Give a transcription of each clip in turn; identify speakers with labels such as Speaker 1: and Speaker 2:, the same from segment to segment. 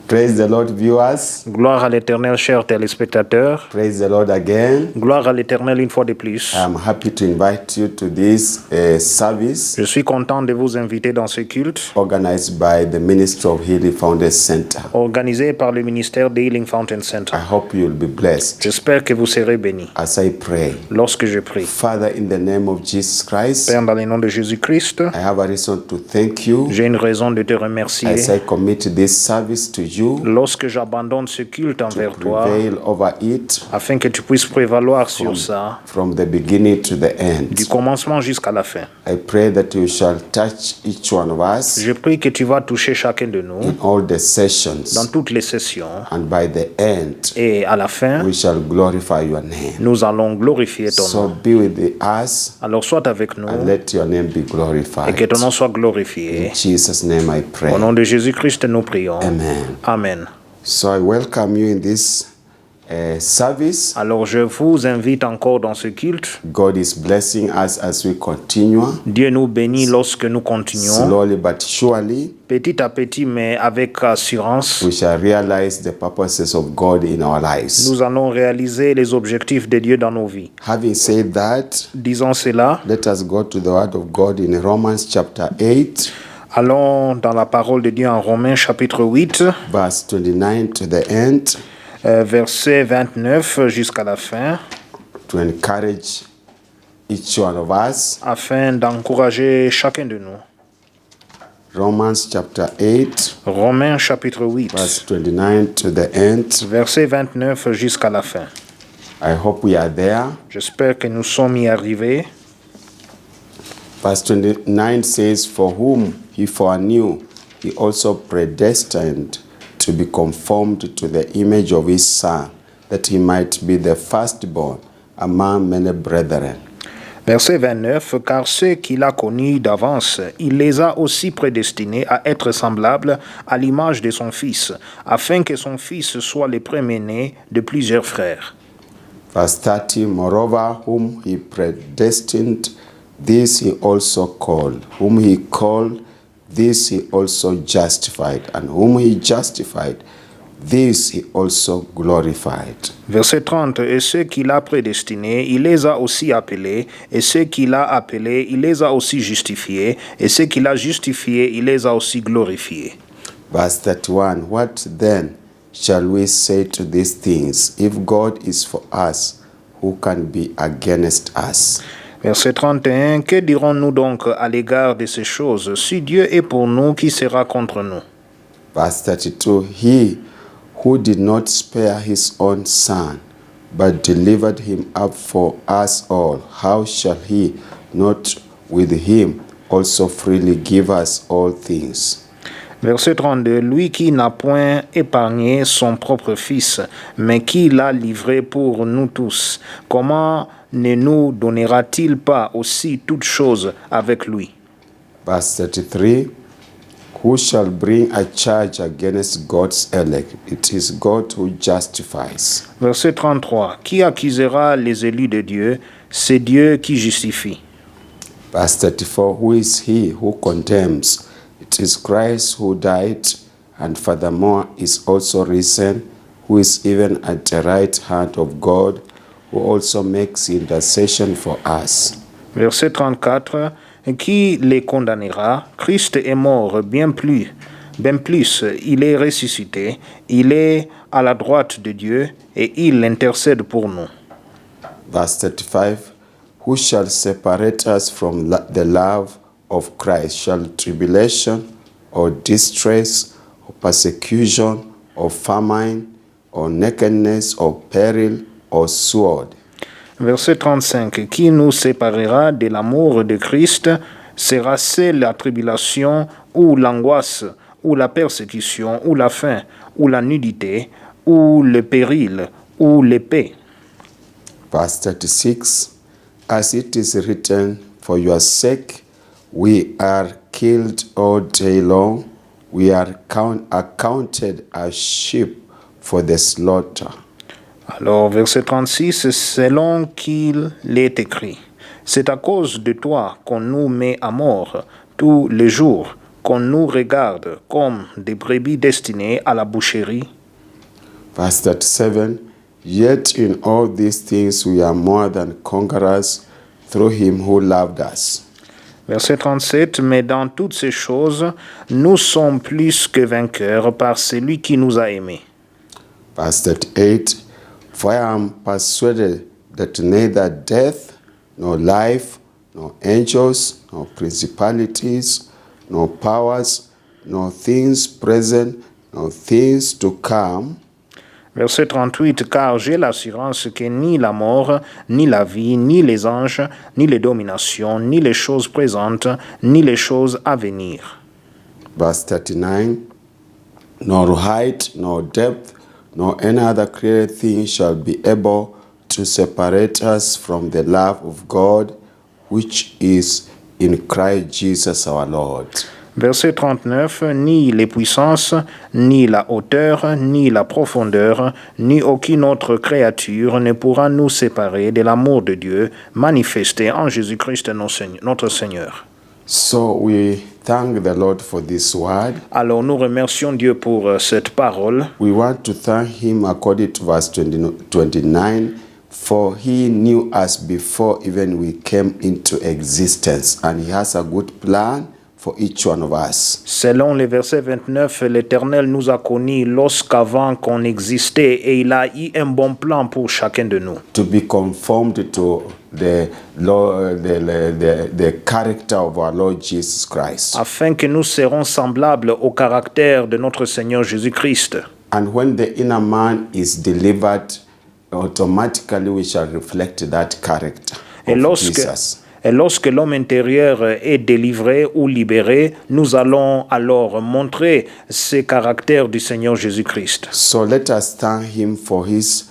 Speaker 1: Praise the Lord, viewers.
Speaker 2: Gloire à l'Éternel, chers téléspectateurs.
Speaker 1: Praise the Lord again.
Speaker 2: Gloire à l'Éternel une fois de plus.
Speaker 1: I'm happy to invite you to this service
Speaker 2: Je suis content de vous inviter dans ce culte
Speaker 1: organized by the Ministry of Healing Founders Center.
Speaker 2: organisé par le ministère de Healing Fountain Center.
Speaker 1: I hope you'll be blessed
Speaker 2: J'espère que vous serez bénis
Speaker 1: as I pray.
Speaker 2: lorsque je prie.
Speaker 1: Father, in the name of Jesus Christ,
Speaker 2: Père, dans le nom de Jésus-Christ,
Speaker 1: I have a reason to thank you
Speaker 2: j'ai une raison de te remercier.
Speaker 1: as I commit this service to you
Speaker 2: Lorsque j'abandonne ce culte envers
Speaker 1: to
Speaker 2: toi,
Speaker 1: prevail over it
Speaker 2: afin que tu puisses prévaloir sur ça,
Speaker 1: from the beginning to the end.
Speaker 2: du commencement jusqu'à la fin.
Speaker 1: I pray that you shall touch each one of us
Speaker 2: Je prie que tu vas toucher chacun de nous
Speaker 1: in all the sessions,
Speaker 2: dans toutes les sessions,
Speaker 1: and by the end,
Speaker 2: et à la fin,
Speaker 1: we shall glorify your name.
Speaker 2: nous allons glorifier ton
Speaker 1: So
Speaker 2: nom.
Speaker 1: be with us
Speaker 2: Alors sois avec nous
Speaker 1: and let your name be
Speaker 2: et que
Speaker 1: glorified.
Speaker 2: ton nom soit glorifié.
Speaker 1: In Jesus' name I pray.
Speaker 2: Au nom de Jésus-Christ, nous prions.
Speaker 1: Amen.
Speaker 2: Amen.
Speaker 1: So I welcome you in this service.
Speaker 2: Alors je vous invite encore dans ce culte.
Speaker 1: God is blessing us as we continue,
Speaker 2: Dieu nous bénit lorsque nous continuons,
Speaker 1: slowly but surely.
Speaker 2: petit à petit, mais avec assurance.
Speaker 1: We shall realize the purposes of God in our lives.
Speaker 2: Nous allons réaliser les objectifs de Dieu dans nos vies.
Speaker 1: Having said that,
Speaker 2: Disons cela,
Speaker 1: let us go to the Word of God in Romans chapter 8,
Speaker 2: allons dans la parole de Dieu en Romains chapitre 8,
Speaker 1: verse 29 to the end,
Speaker 2: verset 29 jusqu'à la fin,
Speaker 1: to encourage each one of us.
Speaker 2: afin d'encourager chacun de nous.
Speaker 1: Romans chapter 8,
Speaker 2: Romains chapitre 8,
Speaker 1: verse 29 to the end.
Speaker 2: verset 29 jusqu'à la fin.
Speaker 1: I hope we are there.
Speaker 2: J'espère que nous sommes y arrivés.
Speaker 1: Verse 29 says, For whom he foreknew, he also predestined to be conformed to the image of his Son, that he might be the firstborn among many brethren.
Speaker 2: Verset 29, car ceux qu'il a connus d'avance, il les a aussi prédestinés à être semblables à l'image de son Fils, afin que son Fils soit le premier-né de plusieurs frères.
Speaker 1: Verse 30, Moreover, whom he predestined, this he also called. Whom he called, this he also justified. And whom he justified, this he also glorified.
Speaker 2: Verset 30, et ceux qu'il a prédestinés, il les a aussi appelés, et ceux qu'il a appelés, il les a aussi justifiés, et ceux qu'il a justifiés, il les a aussi glorifiés.
Speaker 1: Verse 31, What then shall we say to these things? If God is for us, who can be against us?
Speaker 2: Verset 31, que dirons-nous donc à l'égard de ces choses? Si Dieu est pour nous, qui sera contre nous?
Speaker 1: Verse 32, He who did not spare his own Son, but delivered him up for us all, how shall he not with him also freely give us all things?
Speaker 2: Verset 32, lui qui n'a point épargné son propre Fils, mais qui l'a livré pour nous tous, comment ne nous donnera-t-il pas aussi toutes choses avec lui?
Speaker 1: Verse 33, Who shall bring a charge against God's elect? It is God who justifies.
Speaker 2: Verset 33, qui accusera les élus de Dieu? C'est Dieu qui justifie.
Speaker 1: Verse 34, Who is he who condemns? It is Christ who died, and furthermore is also risen, who is even at the right hand of God, who also makes intercession for us.
Speaker 2: Verset 34, qui les condamnera? Christ est mort, bien plus, il est ressuscité, il est à la droite de Dieu, et il intercède pour nous.
Speaker 1: Verse 35, Who shall separate us from the love of Christ? Shall tribulation, or distress, or persecution, or famine, or nakedness, or peril, or sword?
Speaker 2: Verset 35, qui nous séparera de l'amour de Christ? Sera-ce la tribulation, ou l'angoisse, ou la persécution, ou la faim, ou la nudité, ou le péril, ou l'épée?
Speaker 1: Verse 36, As it is written, For your sake we are killed all day long, we are accounted as sheep for the slaughter.
Speaker 2: Alors, verset 36, selon qu'il est écrit, c'est à cause de toi qu'on nous met à mort tous les jours, qu'on nous regarde comme des brebis destinées à la boucherie.
Speaker 1: Verse 37, yet in all these things we are more than conquerors through him who loved us.
Speaker 2: Verset 37, mais dans toutes ces choses, nous sommes plus que vainqueurs par celui qui nous a aimés.
Speaker 1: Verse 38, for I am persuaded that neither death, nor life, nor angels, nor principalities, nor powers, nor things present, nor things to come,
Speaker 2: Verset 38, car j'ai l'assurance que ni la mort, ni la vie, ni les anges, ni les dominations, ni les choses présentes, ni les choses à venir.
Speaker 1: Verse 39, nor height, nor depth, nor any other created thing shall be able to separate us from the love of God, which is in Christ Jesus our Lord.
Speaker 2: Verset 39, ni les puissances, ni la hauteur, ni la profondeur, ni aucune autre créature ne pourra nous séparer de l'amour de Dieu manifesté en Jésus-Christ notre Seigneur.
Speaker 1: So we thank the Lord for this word.
Speaker 2: Alors nous remercions Dieu pour cette parole.
Speaker 1: We want to thank him according to verse 29, for he knew us before even we came into existence, and he has a good plan for each one of us.
Speaker 2: Selon le verset 29, l'Éternel nous a connus lorsqu'avant qu'on existait et il a eu un bon plan pour chacun de nous.
Speaker 1: To be conformed to the character of our Lord Jesus Christ.
Speaker 2: Afin que nous serons semblables au caractère de notre Seigneur Jésus-Christ.
Speaker 1: And when the inner man is delivered, automatically we shall reflect that character of Jesus.
Speaker 2: Et lorsque l'homme intérieur est délivré ou libéré, nous allons alors montrer ce caractère du Seigneur Jésus-Christ.
Speaker 1: So let us thank him for his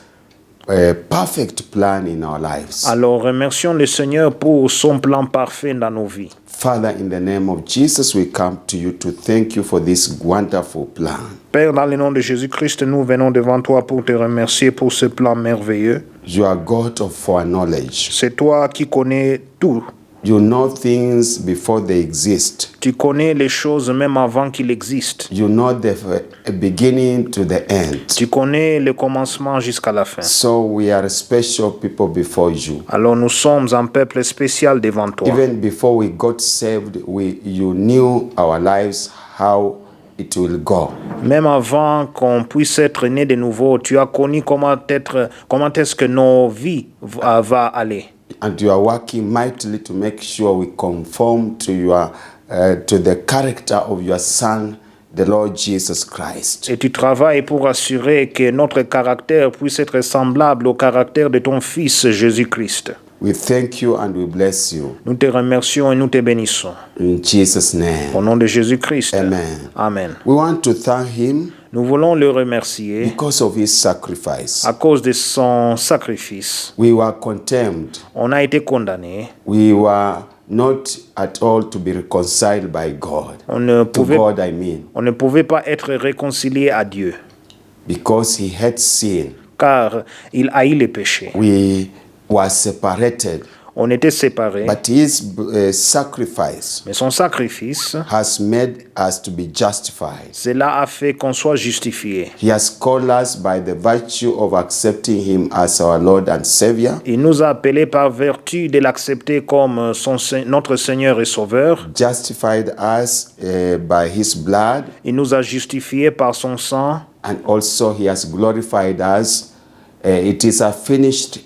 Speaker 1: perfect plan in our lives.
Speaker 2: Alors remercions le Seigneur pour son plan parfait dans nos vies.
Speaker 1: Father, in the name of Jesus, we come to you to thank you for this wonderful plan.
Speaker 2: Père, dans le nom de Jésus-Christ, nous venons devant toi pour te remercier pour ce plan merveilleux.
Speaker 1: You are God of foreknowledge.
Speaker 2: C'est toi qui connais tout.
Speaker 1: You know things before they exist.
Speaker 2: Tu connais les choses même avant qu'il existe.
Speaker 1: You know the beginning to the end.
Speaker 2: Tu connais le commencement jusqu'à la fin.
Speaker 1: So we are special people before you.
Speaker 2: Alors nous sommes un peuple spécial devant toi.
Speaker 1: Even before we got saved, you knew our lives, how it will go.
Speaker 2: Même avant qu'on puisse être né de nouveau, tu as connu comment est-ce que nos vies va aller.
Speaker 1: And you are working mightily to make sure we conform to to the character of your Son, the Lord Jesus Christ.
Speaker 2: Et tu travailles pour assurer que notre caractère puisse être semblable au caractère de ton Fils Jésus-Christ.
Speaker 1: We thank you and we bless you.
Speaker 2: Nous te remercions et nous te bénissons.
Speaker 1: In Jesus' name.
Speaker 2: Au nom de Jésus-Christ.
Speaker 1: Amen.
Speaker 2: Amen.
Speaker 1: We want to thank him
Speaker 2: Nous voulons le remercier
Speaker 1: because of his sacrifice.
Speaker 2: à cause de son sacrifice.
Speaker 1: We were condemned.
Speaker 2: On a été condamnés.
Speaker 1: We were not at all to be reconciled by God.
Speaker 2: On ne pouvait pas être réconcilié à Dieu.
Speaker 1: Because he had sin.
Speaker 2: Car il haït les péchés.
Speaker 1: We were separated.
Speaker 2: On était séparés.
Speaker 1: But his sacrifice
Speaker 2: Mais son sacrifice
Speaker 1: has made us to be justified.
Speaker 2: Cela a fait qu'on soit justifié.
Speaker 1: He has called us by the virtue of accepting him as our Lord and Savior.
Speaker 2: Il nous a appelés par vertu de l'accepter comme notre Seigneur et Sauveur.
Speaker 1: Justified us by his blood.
Speaker 2: Il nous a justifiés par son sang.
Speaker 1: And also he has glorified us. It is a finished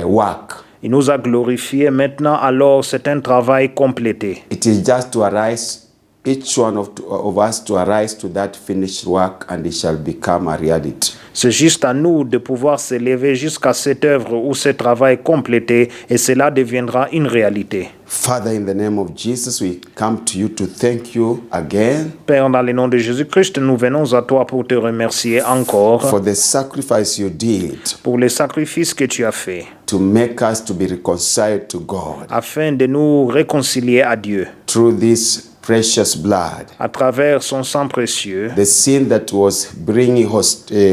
Speaker 1: work.
Speaker 2: Il nous a glorifiés. Maintenant, alors, c'est un travail complété.
Speaker 1: It is just to arise, each one of us to arise to that finished work, and it shall become a reality.
Speaker 2: C'est juste à nous de pouvoir s'élever jusqu'à cette œuvre ou ce travail complété, et cela deviendra une réalité.
Speaker 1: Father, in the name of Jesus, we come to you to thank you again.
Speaker 2: Père, dans le nom de Jésus-Christ, nous venons à toi pour te remercier encore
Speaker 1: for the sacrifice you did
Speaker 2: pour les sacrifices que tu as faits
Speaker 1: to make us to be reconciled to God
Speaker 2: afin de nous réconcilier à Dieu
Speaker 1: through this precious blood.
Speaker 2: À travers son sang précieux,
Speaker 1: the sin that was bringing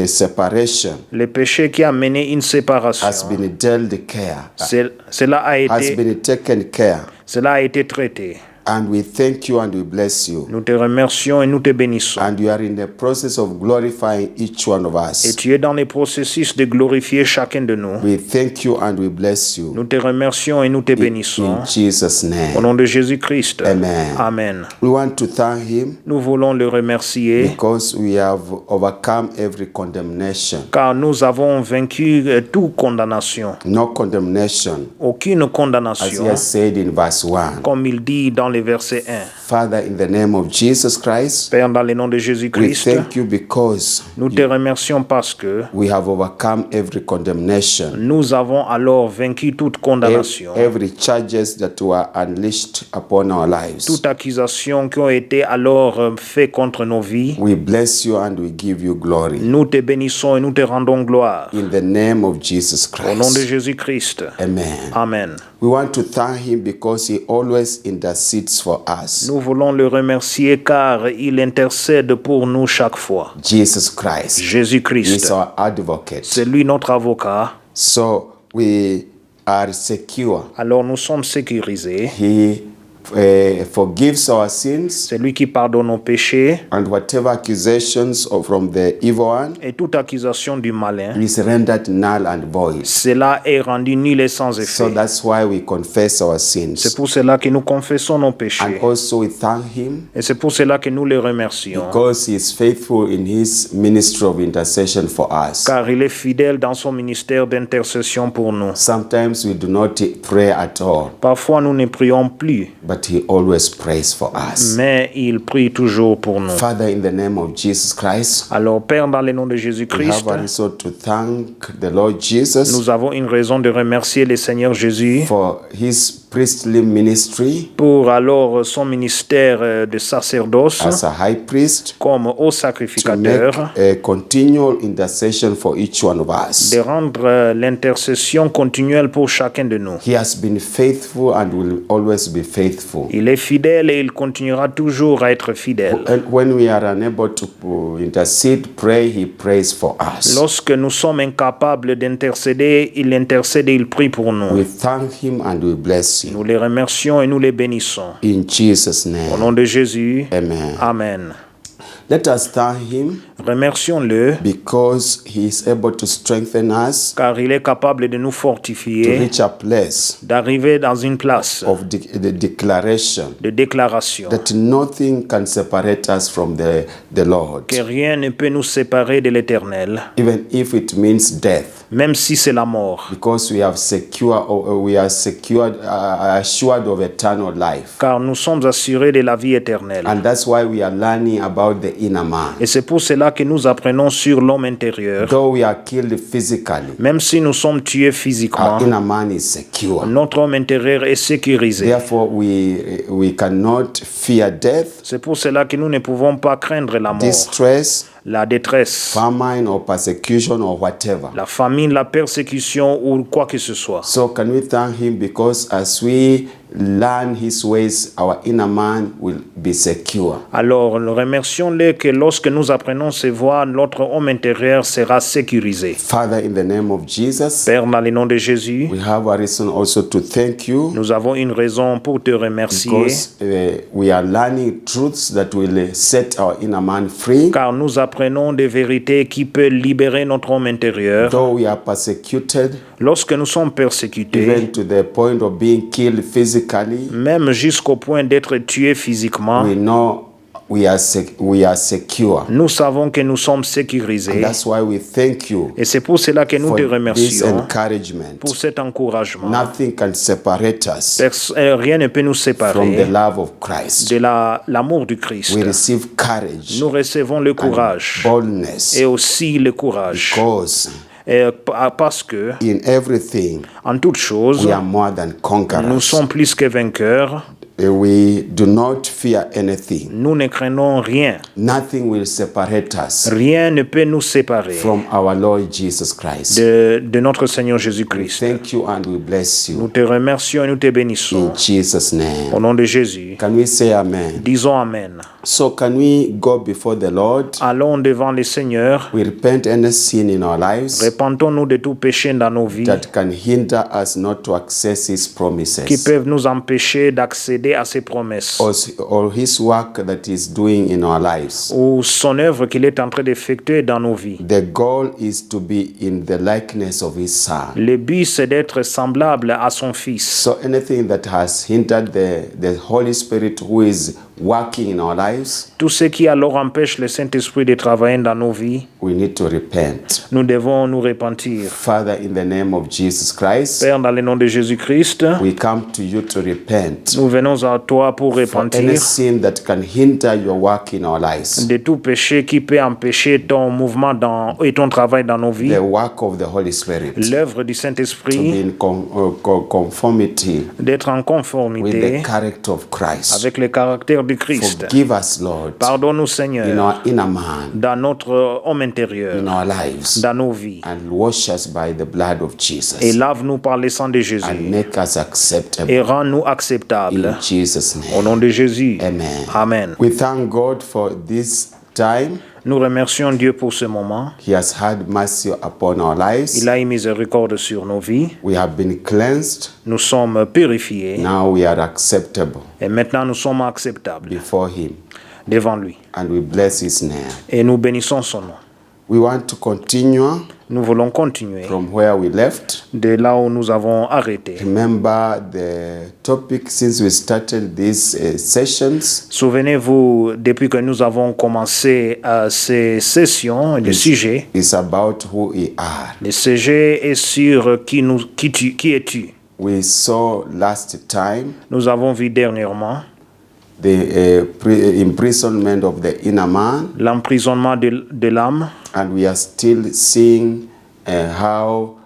Speaker 1: separation
Speaker 2: le péché qui a mené une séparation
Speaker 1: has been dealt care.
Speaker 2: Cela a été
Speaker 1: has been taken care.
Speaker 2: Cela a été traité.
Speaker 1: And we thank you and we bless you.
Speaker 2: Nous te remercions et nous te bénissons.
Speaker 1: And you are in the process of glorifying each one of
Speaker 2: Et
Speaker 1: us.
Speaker 2: tu es dans les processus de glorifier chacun de nous.
Speaker 1: We thank you and we bless you.
Speaker 2: Nous te remercions et nous te bénissons.
Speaker 1: In Jesus'
Speaker 2: Au
Speaker 1: name.
Speaker 2: nom de Jésus-Christ.
Speaker 1: Amen.
Speaker 2: Amen.
Speaker 1: We want to thank him
Speaker 2: Nous voulons le remercier
Speaker 1: because we have overcome every condemnation.
Speaker 2: car nous avons vaincu toute condamnation.
Speaker 1: No condemnation,
Speaker 2: Aucune
Speaker 1: as he
Speaker 2: condamnation,
Speaker 1: has said in verse 1.
Speaker 2: comme il dit dans le verset 1.
Speaker 1: Father, in the name of Jesus Christ,
Speaker 2: Père, dans le nom de
Speaker 1: we
Speaker 2: Jésus-Christ,
Speaker 1: thank you because
Speaker 2: nous te remercions parce que
Speaker 1: we have overcome every condemnation.
Speaker 2: nous avons alors vaincu toute condamnation,
Speaker 1: Every charges that were unleashed upon our lives.
Speaker 2: toute accusation qui ont été alors faites contre nos vies.
Speaker 1: We bless you and we give you glory.
Speaker 2: Nous te bénissons et nous te rendons gloire.
Speaker 1: In the name of Jesus
Speaker 2: Au nom de
Speaker 1: Christ.
Speaker 2: Jésus-Christ.
Speaker 1: Amen.
Speaker 2: Amen.
Speaker 1: We want to thank him because he always intercedes for us.
Speaker 2: Nous voulons le remercier car il intercède pour nous chaque fois.
Speaker 1: Jesus Christ. He is
Speaker 2: Jésus-Christ,
Speaker 1: our advocate.
Speaker 2: c'est lui notre avocat.
Speaker 1: So we are secure.
Speaker 2: Alors nous sommes sécurisés.
Speaker 1: He forgives our sins
Speaker 2: C'est lui qui pardonne nos péchés
Speaker 1: and whatever accusations from the evil one
Speaker 2: et toute accusation du malin.
Speaker 1: is rendered null and void.
Speaker 2: Cela est rendu nul et sans
Speaker 1: So
Speaker 2: effet.
Speaker 1: that's why we confess our
Speaker 2: C'est
Speaker 1: sins.
Speaker 2: pour cela que nous confessons nos
Speaker 1: And
Speaker 2: péchés.
Speaker 1: also we thank him
Speaker 2: Et c'est pour cela que nous le remercions.
Speaker 1: because he is faithful in his ministry of intercession for us.
Speaker 2: Car il est fidèle dans son ministère d'intercession pour nous.
Speaker 1: Sometimes we do not pray at all,
Speaker 2: Parfois nous ne prions plus,
Speaker 1: but he always prays for us.
Speaker 2: mais il prie toujours pour nous.
Speaker 1: Father, in the name of Jesus Christ,
Speaker 2: Alors Père, dans le nom de
Speaker 1: we
Speaker 2: Jésus-Christ,
Speaker 1: have also to thank the Lord Jesus
Speaker 2: nous avons une raison de remercier le Seigneur Jésus
Speaker 1: for his priestly ministry
Speaker 2: pour alors son ministère de sacerdoce
Speaker 1: as a high priest
Speaker 2: comme haut
Speaker 1: to make
Speaker 2: sacrificateur,
Speaker 1: a continual intercession for each one of us.
Speaker 2: de rendre l'intercession continuelle pour chacun de nous.
Speaker 1: He has been faithful and will always be faithful.
Speaker 2: Il est fidèle et il continuera toujours à être fidèle.
Speaker 1: And when we are unable to intercede, pray, he prays for us.
Speaker 2: Lorsque nous sommes incapables d'intercéder, il intercède et il prie pour nous.
Speaker 1: We thank him and we bless him.
Speaker 2: Nous les remercions et nous les bénissons.
Speaker 1: In Jesus'
Speaker 2: Au
Speaker 1: name,
Speaker 2: nom de Jésus,
Speaker 1: amen.
Speaker 2: Amen.
Speaker 1: Let us thank him
Speaker 2: Remercions-le
Speaker 1: because he is able to strengthen us
Speaker 2: car il est capable de nous
Speaker 1: to
Speaker 2: fortifier,
Speaker 1: reach a place
Speaker 2: d'arriver dans une place
Speaker 1: of the declaration
Speaker 2: de déclaration
Speaker 1: that nothing can separate us from the Lord,
Speaker 2: que rien ne peut nous séparer de l'Éternel,
Speaker 1: even if it means death,
Speaker 2: même si c'est la mort,
Speaker 1: because we are assured of eternal life.
Speaker 2: car nous sommes assurés de la vie éternelle.
Speaker 1: And that's why we are learning about the inner man.
Speaker 2: Et c'est pour cela que nous apprenons sur l'homme intérieur.
Speaker 1: Though we are killed physically,
Speaker 2: Même si nous sommes tués
Speaker 1: our
Speaker 2: physiquement,
Speaker 1: inner man is secure.
Speaker 2: notre homme intérieur est sécurisé.
Speaker 1: Therefore, we cannot fear death,
Speaker 2: C'est pour cela que nous ne pouvons pas craindre la mort,
Speaker 1: distress,
Speaker 2: la détresse,
Speaker 1: famine, or persecution, or whatever.
Speaker 2: la famine, la persécution ou quoi que ce soit.
Speaker 1: So can we thank him because as we learn his ways, our inner man will be secure.
Speaker 2: Alors, nous remercions-le que lorsque nous apprenons ses voies, notre homme intérieur sera sécurisé.
Speaker 1: Father, in the name of Jesus,
Speaker 2: Père, dans le nom de Jésus,
Speaker 1: we have a reason also to thank you
Speaker 2: nous avons une raison pour te remercier,
Speaker 1: because we are learning truths that will set our inner man free.
Speaker 2: car nous apprenons des vérités qui peuvent libérer notre homme intérieur.
Speaker 1: Though we are persecuted,
Speaker 2: Lorsque nous sommes persécutés,
Speaker 1: even to the point of being killed physically,
Speaker 2: même jusqu'au point d'être tués physiquement,
Speaker 1: we know we are secure.
Speaker 2: nous savons que nous sommes sécurisés.
Speaker 1: That's why we thank you
Speaker 2: Et c'est pour cela que nous
Speaker 1: for
Speaker 2: te
Speaker 1: this
Speaker 2: remercions
Speaker 1: encouragement.
Speaker 2: pour cet encouragement.
Speaker 1: Nothing can separate us
Speaker 2: Rien ne peut nous
Speaker 1: from the
Speaker 2: séparer
Speaker 1: love of Christ.
Speaker 2: de l'amour du Christ.
Speaker 1: We receive courage,
Speaker 2: Nous recevons le courage
Speaker 1: boldness,
Speaker 2: et aussi le courage.
Speaker 1: because
Speaker 2: Parce que,
Speaker 1: in everything
Speaker 2: en toute chose,
Speaker 1: we are more than
Speaker 2: nous
Speaker 1: conquerors.
Speaker 2: sommes plus que vainqueurs.
Speaker 1: We do not fear anything.
Speaker 2: Nous ne craignons rien.
Speaker 1: Nothing will separate us
Speaker 2: Rien ne peut nous séparer
Speaker 1: from our Lord Jesus Christ.
Speaker 2: de notre Seigneur
Speaker 1: We
Speaker 2: Jésus-Christ.
Speaker 1: thank you and we bless
Speaker 2: Nous
Speaker 1: you
Speaker 2: te remercions et nous te bénissons.
Speaker 1: in Jesus'
Speaker 2: Au
Speaker 1: name.
Speaker 2: nom de Jésus,
Speaker 1: Can we say amen?
Speaker 2: disons Amen.
Speaker 1: So can we go before the Lord?
Speaker 2: Allons devant le Seigneur.
Speaker 1: We repent any sin in our lives
Speaker 2: Repentons-nous de tout péché dans nos vies
Speaker 1: that can hinder us not to access His
Speaker 2: qui
Speaker 1: promises
Speaker 2: peuvent nous empêcher d'accéder à ses promesses
Speaker 1: or His work that He's doing in our lives.
Speaker 2: ou son œuvre qu'il est en train d'effectuer dans nos vies.
Speaker 1: The goal is to be in the likeness of His Son.
Speaker 2: Le but, c'est d'être semblable à son Fils.
Speaker 1: So anything that has hindered the Holy Spirit who is working in our lives,
Speaker 2: Tout ce qui alors empêche le Saint-Esprit de travailler dans nos vies,
Speaker 1: we need to repent.
Speaker 2: nous devons nous repentir.
Speaker 1: Father, in the name of Jesus Christ,
Speaker 2: Père, dans le nom de Jésus-Christ,
Speaker 1: we come to you to repent
Speaker 2: nous venons à toi pour
Speaker 1: for any
Speaker 2: repentir
Speaker 1: sin that can hinder your work in our lives,
Speaker 2: de tout péché qui peut empêcher ton mouvement et ton travail dans nos vies,
Speaker 1: the work of the Holy Spirit,
Speaker 2: l'œuvre du
Speaker 1: to be
Speaker 2: Saint-Esprit,
Speaker 1: in conformity
Speaker 2: d'être en
Speaker 1: with
Speaker 2: conformité
Speaker 1: the character of Christ.
Speaker 2: avec le caractère du Christ.
Speaker 1: Forgive us, Lord,
Speaker 2: Pardonne-nous,
Speaker 1: in
Speaker 2: Seigneur,
Speaker 1: our inner man,
Speaker 2: dans notre homme intérieur,
Speaker 1: in our lives,
Speaker 2: dans nos vies,
Speaker 1: and wash us by the blood of Jesus,
Speaker 2: et lave-nous par le sang de Jésus,
Speaker 1: and make us acceptable
Speaker 2: et rends-nous acceptables.
Speaker 1: in Jesus'
Speaker 2: Au
Speaker 1: name.
Speaker 2: nom de Jésus.
Speaker 1: Amen.
Speaker 2: Amen.
Speaker 1: We thank God for this time.
Speaker 2: Nous remercions Dieu pour ce moment.
Speaker 1: He has had mercy upon our lives.
Speaker 2: Il a eu miséricorde sur nos vies.
Speaker 1: We have been cleansed.
Speaker 2: Nous sommes purifiés.
Speaker 1: Now we are acceptable
Speaker 2: Et maintenant, nous sommes acceptables
Speaker 1: before Him,
Speaker 2: devant lui.
Speaker 1: and we bless His name.
Speaker 2: Et nous bénissons son nom.
Speaker 1: We want to continue
Speaker 2: Nous voulons continuer
Speaker 1: from where we left.
Speaker 2: de là où nous avons arrêté.
Speaker 1: Remember the topic since we started these sessions.
Speaker 2: Souvenez-vous, depuis que nous avons commencé ces sessions, le sujet,
Speaker 1: It's about who we are.
Speaker 2: le sujet est sur qui es-tu.
Speaker 1: We saw last time
Speaker 2: Nous avons vu dernièrement
Speaker 1: the imprisonment of the inner man,
Speaker 2: l'emprisonnement de l'âme.
Speaker 1: and we are still seeing how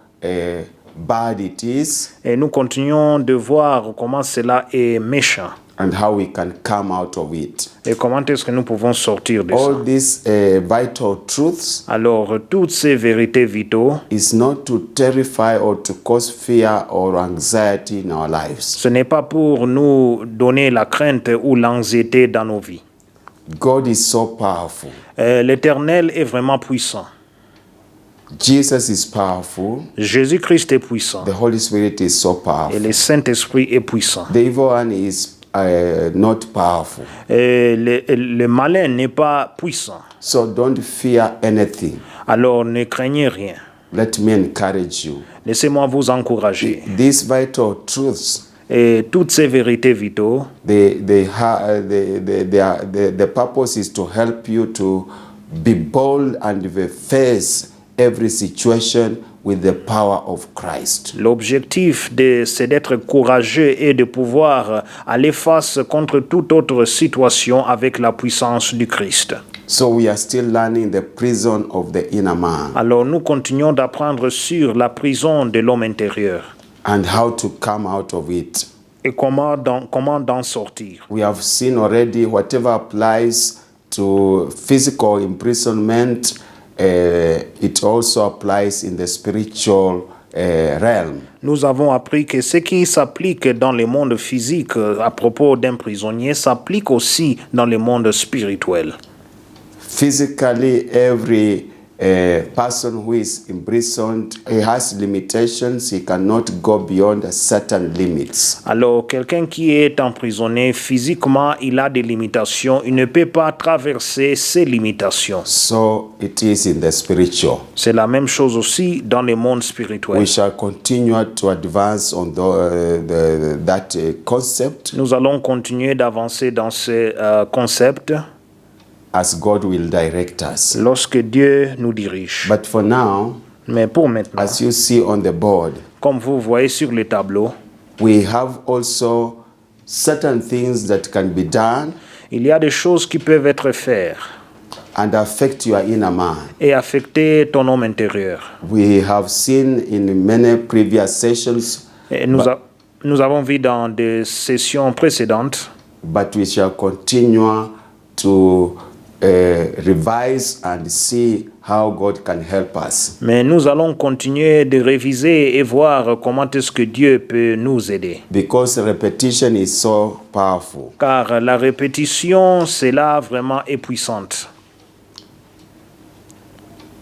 Speaker 1: bad it is
Speaker 2: Et nous continuons de voir comment cela est méchant
Speaker 1: and how we can come out of it.
Speaker 2: et comment est-ce que nous pouvons sortir de ça.
Speaker 1: All these vital truths
Speaker 2: Alors, toutes ces vérités vitaux,
Speaker 1: is not to terrify or to cause fear or anxiety in our lives.
Speaker 2: ce n'est pas pour nous donner la crainte ou l'anxiété dans nos vies.
Speaker 1: God is so powerful.
Speaker 2: L'Éternel est vraiment puissant.
Speaker 1: Jesus is powerful.
Speaker 2: Jésus-Christ est puissant.
Speaker 1: The Holy Spirit is so
Speaker 2: Et
Speaker 1: powerful.
Speaker 2: le Saint-Esprit est puissant.
Speaker 1: The evil one is not powerful.
Speaker 2: Et le malin n'est pas puissant.
Speaker 1: So don't fear anything.
Speaker 2: Alors, ne craignez rien.
Speaker 1: Let me encourage you.
Speaker 2: Laissez-moi vous encourager.
Speaker 1: These vital truths,
Speaker 2: Et toutes ces vérités vitaux,
Speaker 1: the purpose is to help you to be bold and face every situation with the power of Christ.
Speaker 2: l'objectif c'est d'être courageux et de pouvoir aller face contre toute autre situation avec la puissance du Christ.
Speaker 1: So we are still learning the prison of the inner man
Speaker 2: Alors nous continuons d'apprendre sur la prison de l'homme intérieur
Speaker 1: and how to come out of it.
Speaker 2: et comment d'en sortir.
Speaker 1: We have seen already whatever applies to physical imprisonment, it also applies in the spiritual realm.
Speaker 2: Nous avons appris que ce qui s'applique dans le monde physique à propos d'un prisonnier s'applique aussi dans le monde spirituel.
Speaker 1: Physically, every person who is imprisoned, he has limitations. He cannot go beyond certain limits.
Speaker 2: Alors, quelqu'un qui est emprisonné physiquement, il a des limitations. Il ne peut pas traverser ces limitations.
Speaker 1: So it is in the spiritual.
Speaker 2: C'est la même chose aussi dans le monde spirituel.
Speaker 1: We shall continue to advance on that concept
Speaker 2: Nous allons continuer d'avancer dans ce concept
Speaker 1: as God will direct us.
Speaker 2: lorsque Dieu nous dirige.
Speaker 1: But for now,
Speaker 2: Mais pour maintenant,
Speaker 1: as you see on the board,
Speaker 2: comme vous voyez sur le tableau,
Speaker 1: we have also certain things that can be done
Speaker 2: il y a des choses qui peuvent être faites
Speaker 1: and affect your inner man.
Speaker 2: et affecter ton homme intérieur.
Speaker 1: We have seen in many previous sessions,
Speaker 2: Et nous avons vu dans des sessions précédentes,
Speaker 1: but we shall continue to revise and see how God can help us.
Speaker 2: Mais nous allons continuer de réviser et voir comment est-ce que Dieu peut nous aider.
Speaker 1: Because repetition is so powerful.
Speaker 2: Car la répétition, c'est là vraiment est puissante.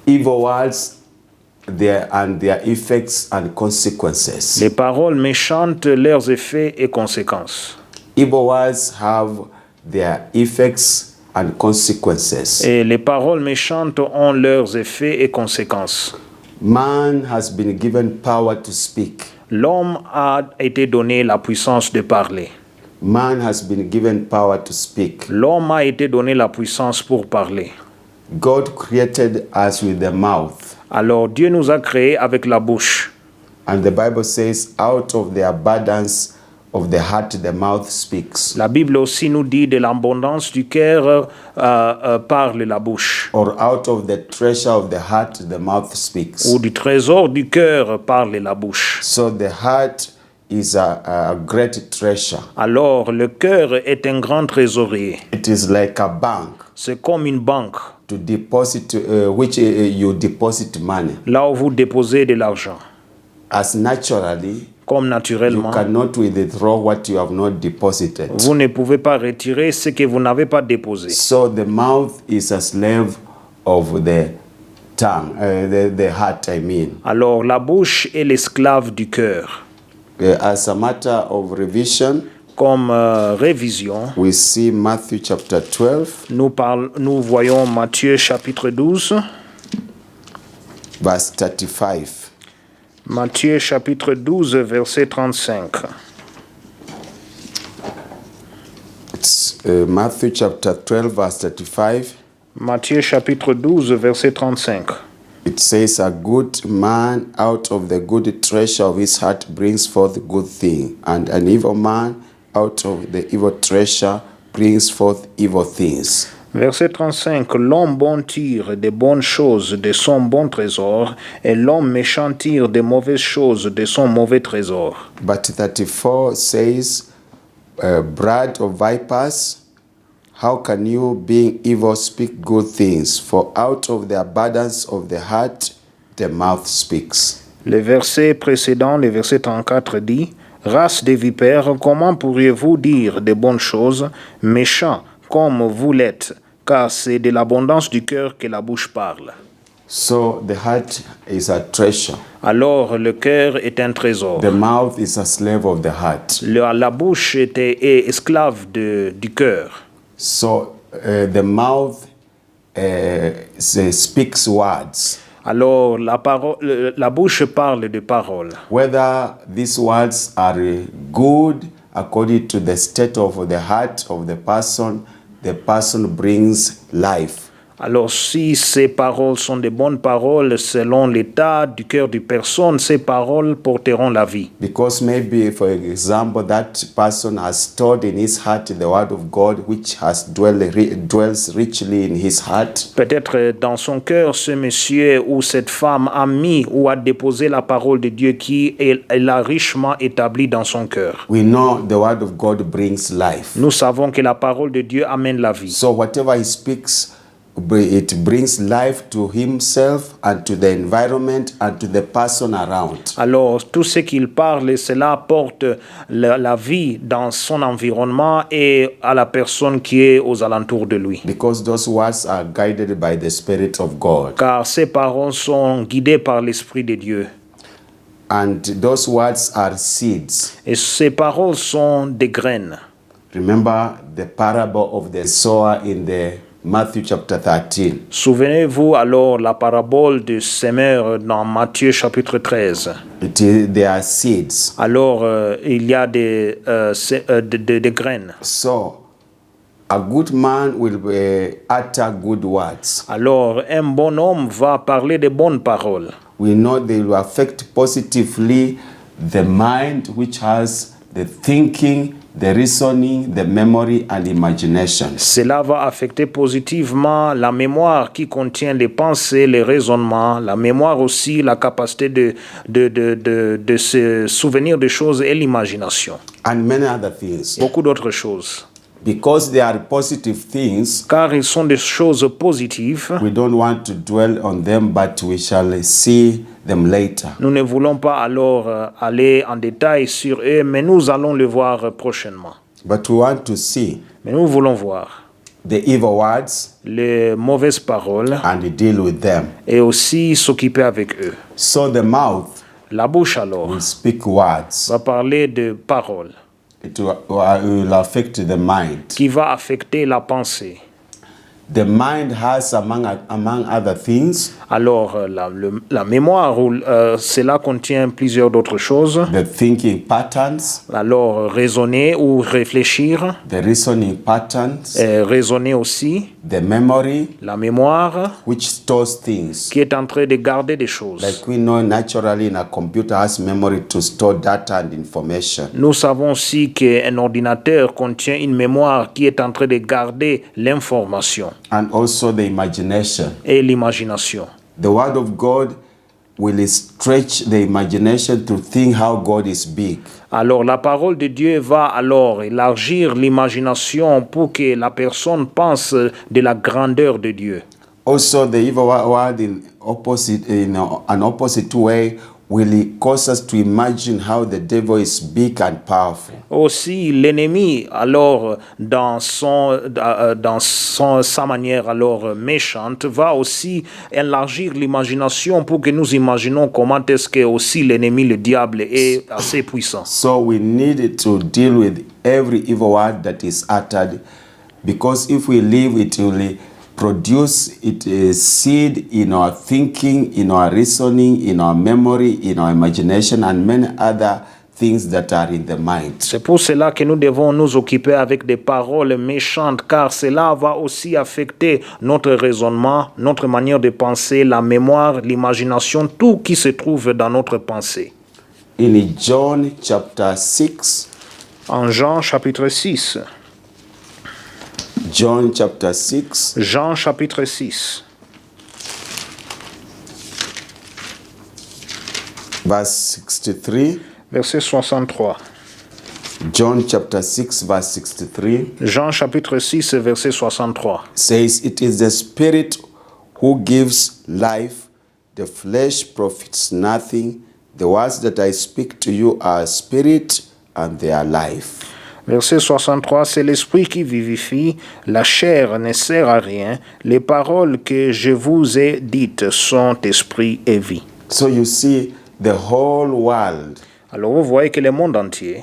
Speaker 1: Evil words and their effects and consequences.
Speaker 2: Les paroles méchantes, leurs effets et conséquences.
Speaker 1: Evil words have their effects and consequences.
Speaker 2: Et les paroles méchantes ont leurs effets et conséquences.
Speaker 1: Man has been given power to speak.
Speaker 2: L'homme a été donné la puissance de parler.
Speaker 1: Man has been given power to speak.
Speaker 2: L'homme a été donné la puissance pour parler.
Speaker 1: God created us with the mouth.
Speaker 2: Alors Dieu nous a créés avec la bouche.
Speaker 1: And the Bible says, out of the abundance of the heart, the mouth speaks.
Speaker 2: La Bible aussi nous dit de l'abondance du cœur parle la bouche.
Speaker 1: Or out of the treasure of the heart, the mouth speaks.
Speaker 2: Ou du trésor du cœur parle la bouche.
Speaker 1: So the heart is a great treasure.
Speaker 2: Alors le cœur est un grand trésorier.
Speaker 1: It is like a bank
Speaker 2: C'est comme une banque,
Speaker 1: to deposit, which you deposit money.
Speaker 2: là où vous déposez de l'argent.
Speaker 1: As naturally,
Speaker 2: Comme
Speaker 1: you
Speaker 2: naturellement,
Speaker 1: cannot withdraw what you have not deposited.
Speaker 2: vous ne pouvez pas retirer ce que vous n'avez pas déposé.
Speaker 1: So the mouth is a slave of the tongue, the heart, I mean.
Speaker 2: Alors la bouche est l'esclave du cœur.
Speaker 1: As a matter of revision,
Speaker 2: Comme révision,
Speaker 1: we see Matthew chapter 12,
Speaker 2: nous voyons Matthieu chapitre 12,
Speaker 1: verse 35.
Speaker 2: Matthieu chapitre 12, verset 35.
Speaker 1: It's Matthew chapter 12, verse 35.
Speaker 2: Matthieu chapitre 12, verset 35.
Speaker 1: It says, a good man out of the good treasure of his heart brings forth good thing, and an evil man out of the evil treasure brings forth evil things.
Speaker 2: Verset 35. L'homme bon tire des bonnes choses de son bon trésor, et l'homme méchant tire des mauvaises choses de son mauvais trésor.
Speaker 1: But 34 says, blood of vipers, how can you, being evil, speak good things? For out of the abundance of the heart, the mouth speaks.
Speaker 2: Le verset précédent, le verset 34 dit, race des vipères, comment pourriez-vous dire de bonnes choses, méchants comme vous l'êtes, car c'est de l'abondance du cœur que la bouche parle.
Speaker 1: So the heart is a treasure.
Speaker 2: Alors le cœur est un trésor.
Speaker 1: The mouth is a slave of the heart.
Speaker 2: La bouche est esclave du cœur.
Speaker 1: So the mouth speaks words.
Speaker 2: Alors la bouche parle de paroles.
Speaker 1: Whether these words are good according to the state of the heart of the person brings life.
Speaker 2: Alors si ces paroles sont de bonnes paroles selon l'état du cœur du personne, ces paroles porteront la vie.
Speaker 1: Because maybe, for example, that person has stored in his heart the word of God, which has dwells richly in his heart.
Speaker 2: Peut-être dans son cœur, ce monsieur ou cette femme a mis ou a déposé la parole de Dieu qui l'a richement établie dans son cœur.
Speaker 1: We know the word of God brings life.
Speaker 2: Nous savons que la parole de Dieu amène la vie.
Speaker 1: So whatever he speaks, it brings life to himself and to the environment and to the person around.
Speaker 2: Alors, tout ce qu'il parle, cela apporte la vie dans son environnement et à la personne qui est aux alentours de lui.
Speaker 1: Because those words are guided by the Spirit of God.
Speaker 2: Car ces paroles sont guidées par l'Esprit de Dieu.
Speaker 1: And those words are seeds.
Speaker 2: Et ces paroles sont des graines.
Speaker 1: Remember the parable of the sower in the Matthew chapter 13.
Speaker 2: Souvenez-vous alors la parabole du semeur dans Matthieu chapitre 13.
Speaker 1: There are seeds.
Speaker 2: Alors, il y a des graines.
Speaker 1: So, a good man will utter good words.
Speaker 2: Alors, un bon homme va parler de bonnes paroles.
Speaker 1: We know they will affect positively the mind, which has the thinking, the reasoning, the memory and imagination.
Speaker 2: Cela va affecter positivement la mémoire qui contient les pensées, les raisonnements, la mémoire aussi, la capacité de se souvenir des choses et l'imagination.
Speaker 1: And many other things.
Speaker 2: Beaucoup d'autres choses.
Speaker 1: Because they are positive things,
Speaker 2: car ils sont des choses positives.
Speaker 1: we don't want to dwell on them, but we shall see them later.
Speaker 2: Nous ne voulons pas alors aller en détail sur eux, mais nous allons le voir prochainement.
Speaker 1: But we want to see
Speaker 2: Mais nous voulons voir
Speaker 1: the evil words
Speaker 2: les mauvaises paroles
Speaker 1: and deal with them.
Speaker 2: et aussi s'occuper avec eux.
Speaker 1: So the mouth
Speaker 2: La bouche alors
Speaker 1: will speak words.
Speaker 2: va parler de paroles
Speaker 1: It will affect the mind.
Speaker 2: qui va affecter la pensée.
Speaker 1: The mind has, among other things,
Speaker 2: Alors la mémoire, cela contient plusieurs autres choses.
Speaker 1: the thinking patterns,
Speaker 2: Alors raisonner ou réfléchir,
Speaker 1: the reasoning patterns,
Speaker 2: raisonner aussi,
Speaker 1: the memory,
Speaker 2: la mémoire
Speaker 1: which stores things.
Speaker 2: qui est en train de garder des choses.
Speaker 1: Like we know naturally in a computer has memory to store data and information.
Speaker 2: Nous savons aussi qu'un ordinateur contient une mémoire qui est en train de garder l'information
Speaker 1: And also the imagination.
Speaker 2: et l'imagination.
Speaker 1: The word of God will stretch the imagination to think how God is big.
Speaker 2: Alors la parole de Dieu va alors élargir l'imagination pour que la personne pense de la grandeur de Dieu.
Speaker 1: Also, the evil word in an opposite way will cause us to imagine how the devil is big and powerful.
Speaker 2: Aussi l'ennemi alors dans sa manière alors méchante va aussi élargir l'imagination pour que nous imaginons comment est-ce que aussi l'ennemi le diable est assez puissant.
Speaker 1: So we need to deal with every evil word that is uttered, because if we leave, it will produce a seed in our thinking, in our reasoning, in our memory, in our imagination, and many other things that are in the mind.
Speaker 2: C'est pour cela que nous devons nous occuper avec des paroles méchantes, car cela va aussi affecter notre raisonnement, notre manière de penser, la mémoire, l'imagination, tout qui se trouve dans notre pensée.
Speaker 1: In John chapter 6,
Speaker 2: En Jean chapitre 6.
Speaker 1: John chapter 6,
Speaker 2: Jean chapitre 6.
Speaker 1: verse 63.
Speaker 2: Verset 63.
Speaker 1: John chapter 6, verse 63
Speaker 2: Jean chapitre 6, verset 63.
Speaker 1: says, "It is the Spirit who gives life. The flesh profits nothing. The words that I speak to you are spirit and they are life."
Speaker 2: Verset 63, c'est l'esprit qui vivifie, la chair ne sert à rien, les paroles que je vous ai dites sont esprit et vie.
Speaker 1: So you see, the whole world
Speaker 2: Alors vous voyez que le monde entier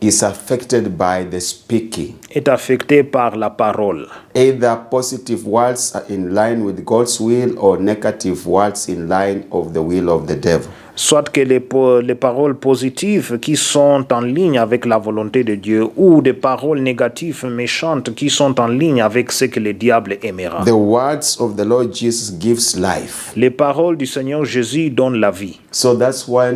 Speaker 1: is affected by the speaking.
Speaker 2: est affecté par la parole.
Speaker 1: Either positive words are in line with God's will, or negative words in line of the will of the devil.
Speaker 2: Soit que les paroles positives qui sont en ligne avec la volonté de Dieu, ou des paroles négatives méchantes qui sont en ligne avec ce que le diable aimera.
Speaker 1: The words of the Lord Jesus gives life.
Speaker 2: Les paroles du Seigneur Jésus donnent la vie.
Speaker 1: So that's why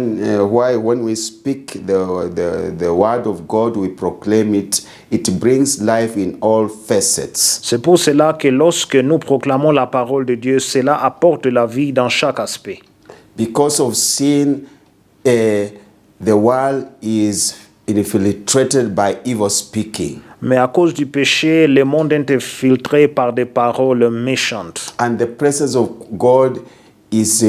Speaker 1: when we speak the word of God, we proclaim it. It brings life in all facets.
Speaker 2: C'est pour cela que lorsque nous proclamons la parole de Dieu, cela apporte la vie dans chaque aspect.
Speaker 1: Because of sin, the world is infiltrated by evil speaking.
Speaker 2: Mais à cause du péché, le monde est infiltré par des paroles méchantes.
Speaker 1: And the presence of God is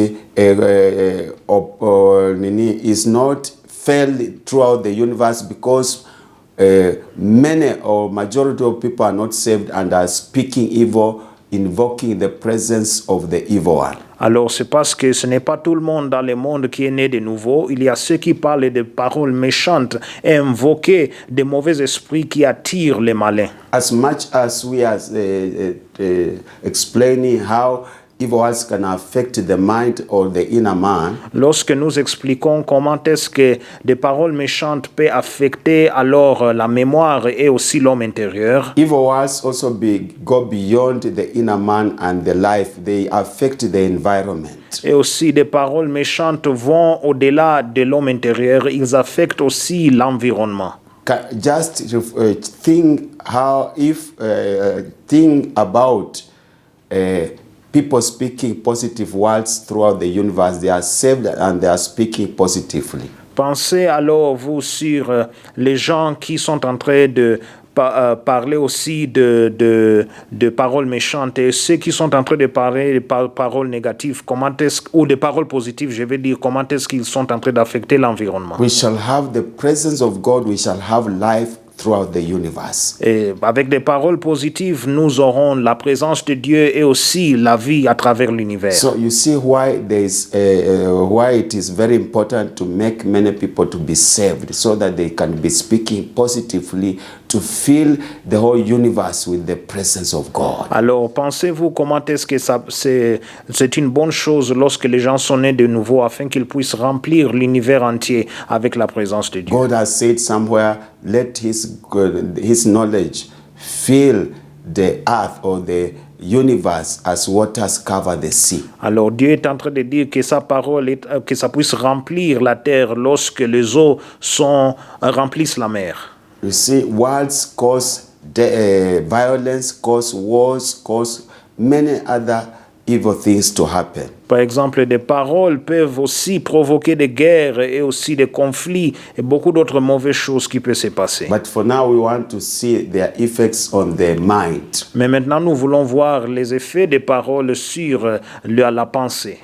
Speaker 1: not felt throughout the universe, because many or majority of people are not saved and are speaking evil, invoking the presence of the evil one.
Speaker 2: Alors c'est parce que ce n'est pas tout le monde dans le monde qui est né de nouveau. Il y a ceux qui parlent de paroles méchantes et invoquent des mauvais esprits qui attirent les malins.
Speaker 1: As much as we are explaining how evil words can affect the mind or the inner man,
Speaker 2: Lorsque nous expliquons comment est-ce que des paroles méchantes peuvent affecter alors la mémoire et aussi l'homme intérieur,
Speaker 1: evil words also go beyond the inner man and the life. They affect the environment.
Speaker 2: et aussi des paroles méchantes vont au-delà de l'homme intérieur, ils affectent aussi l'environnement.
Speaker 1: Just think about people speaking positive words throughout the universe. They are saved and they are speaking positively.
Speaker 2: Pensez alors vous sur les gens qui sont en train de parler aussi de paroles méchantes et ceux qui sont en train de parler de paroles négatives, ou de paroles positives, je vais dire, comment est-ce qu'ils sont en train d'affecter l'environnement.
Speaker 1: We shall have the presence of God, we shall have life throughout the universe.
Speaker 2: Et avec des paroles positives, nous aurons la présence de Dieu et aussi la vie à travers l'univers.
Speaker 1: So you see why why it is very important to make many people to be saved, so that they can be speaking positively to fill the whole universe with the presence of God.
Speaker 2: Alors, pensez-vous comment est-ce que c'est une bonne chose lorsque les gens sont nés de nouveau afin qu'ils puissent remplir l'univers entier avec la présence de Dieu.
Speaker 1: God has said somewhere, let his knowledge fill the earth or the universe as waters cover the sea.
Speaker 2: Alors Dieu est en train de dire que sa parole, que ça puisse remplir la terre lorsque les eaux remplissent la mer.
Speaker 1: You see, words cause violence, cause wars, cause many other evil things to happen.
Speaker 2: Par exemple, des paroles peuvent aussi provoquer des guerres et aussi des conflits et beaucoup d'autres mauvaises choses qui peuvent se passer.
Speaker 1: But for now, we want to see their effects on the mind.
Speaker 2: Mais maintenant, nous voulons voir les effets des paroles sur la pensée.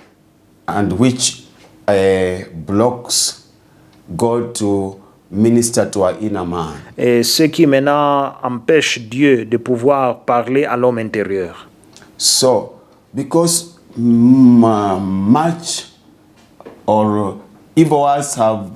Speaker 1: And which blocks God to minister to our inner man.
Speaker 2: Et ce qui maintenant empêche Dieu de pouvoir parler à l'homme intérieur.
Speaker 1: So, because much or evil words have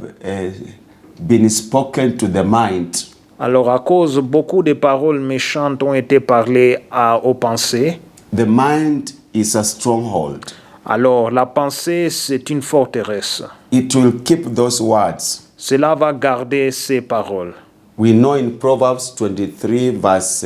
Speaker 1: been spoken to the mind,
Speaker 2: alors à cause beaucoup de paroles méchantes ont été parlées aux pensées,
Speaker 1: the mind is a stronghold.
Speaker 2: Alors la pensée c'est une forteresse.
Speaker 1: It will keep those words.
Speaker 2: Cela va garder ces paroles.
Speaker 1: We know in Proverbs 23 verse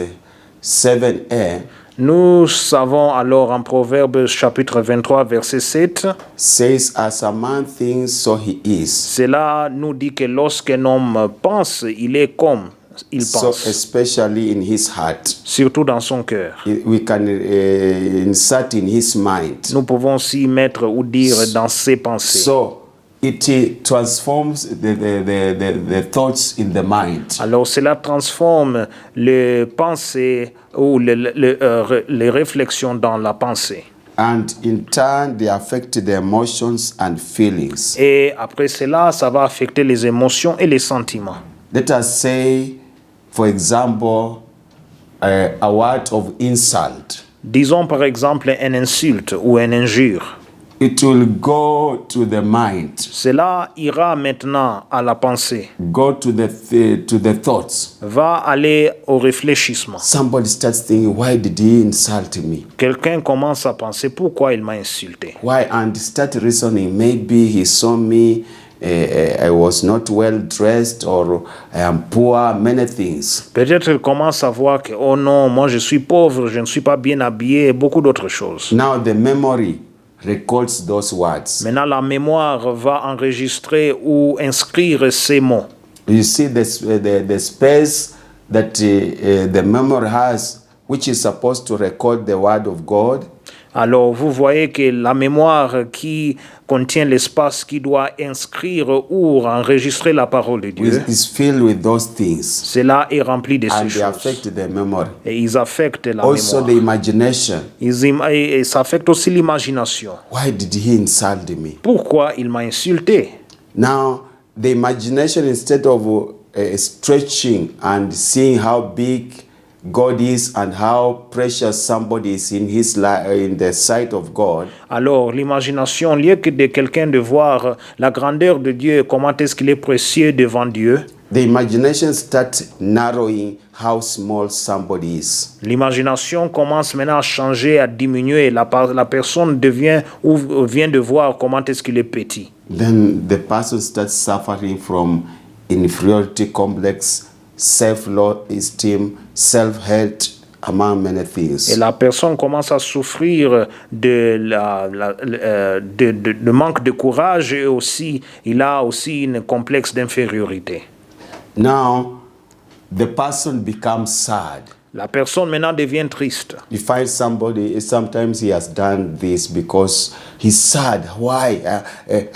Speaker 1: 7a,
Speaker 2: Nous savons alors en Proverbes chapitre 23 verset 7,
Speaker 1: says, as a man thinks, so he is.
Speaker 2: cela nous dit que lorsqu'un homme pense, il est comme il
Speaker 1: So
Speaker 2: pense,
Speaker 1: especially in his heart.
Speaker 2: surtout dans son cœur.
Speaker 1: We can insert in his mind.
Speaker 2: Nous pouvons aussi mettre ou dire dans ses pensées.
Speaker 1: So it transforms the thoughts in the mind.
Speaker 2: Alors cela transforme les pensées ou les réflexions dans la pensée.
Speaker 1: And in turn, they affect the emotions and feelings.
Speaker 2: Et après cela, ça va affecter les émotions et les sentiments.
Speaker 1: Let us say, for example, a word of insult.
Speaker 2: Disons par exemple une insulte ou une injure.
Speaker 1: It will go to the mind,
Speaker 2: Cela ira maintenant à la pensée,
Speaker 1: go to the thoughts.
Speaker 2: va aller au réfléchissement.
Speaker 1: Somebody starts thinking, why did he insult me?
Speaker 2: Quelqu'un commence à penser pourquoi il m'a insulté.
Speaker 1: Why? And start reasoning, maybe he saw me, I was not well dressed, or I am poor, many things.
Speaker 2: Peut-être il commence à voir que oh non, moi je suis pauvre, je ne suis pas bien habillé, et beaucoup d'autres choses.
Speaker 1: Now the memory records those words.
Speaker 2: Maintenant la mémoire va enregistrer ou inscrire ces mots.
Speaker 1: You see the space that the memory has, which is supposed to record the word of God.
Speaker 2: Alors vous voyez que la mémoire qui contient l'espace qui doit inscrire ou enregistrer la parole de Dieu,
Speaker 1: Is filled with those things,
Speaker 2: cela est rempli de ces
Speaker 1: and they
Speaker 2: choses.
Speaker 1: affect the memory.
Speaker 2: Et ils affectent la
Speaker 1: Also the
Speaker 2: mémoire.
Speaker 1: imagination.
Speaker 2: Et ça affecte aussi l'imagination.
Speaker 1: Why did he insult me?
Speaker 2: Pourquoi il m'a insulté?
Speaker 1: Now the imagination, instead of stretching and seeing how big God is and how precious somebody is in his life, in the sight of God,
Speaker 2: Alors l'imagination, au lieu que de quelqu'un de voir la grandeur de Dieu, comment est-ce qu'il est précieux devant Dieu,
Speaker 1: the imagination starts narrowing how small somebody is.
Speaker 2: l'imagination commence maintenant à changer, à diminuer. La personne devient ou vient de voir comment est-ce qu'il est petit.
Speaker 1: Then the person starts suffering from inferiority complex, self-low esteem, self-hate, among many things.
Speaker 2: Et la personne commence à souffrir de manque de courage et aussi, il a aussi un complexe d'infériorité.
Speaker 1: Now, the person becomes sad.
Speaker 2: La personne maintenant devient triste.
Speaker 1: You find somebody, sometimes he has done this because he's sad. Why? I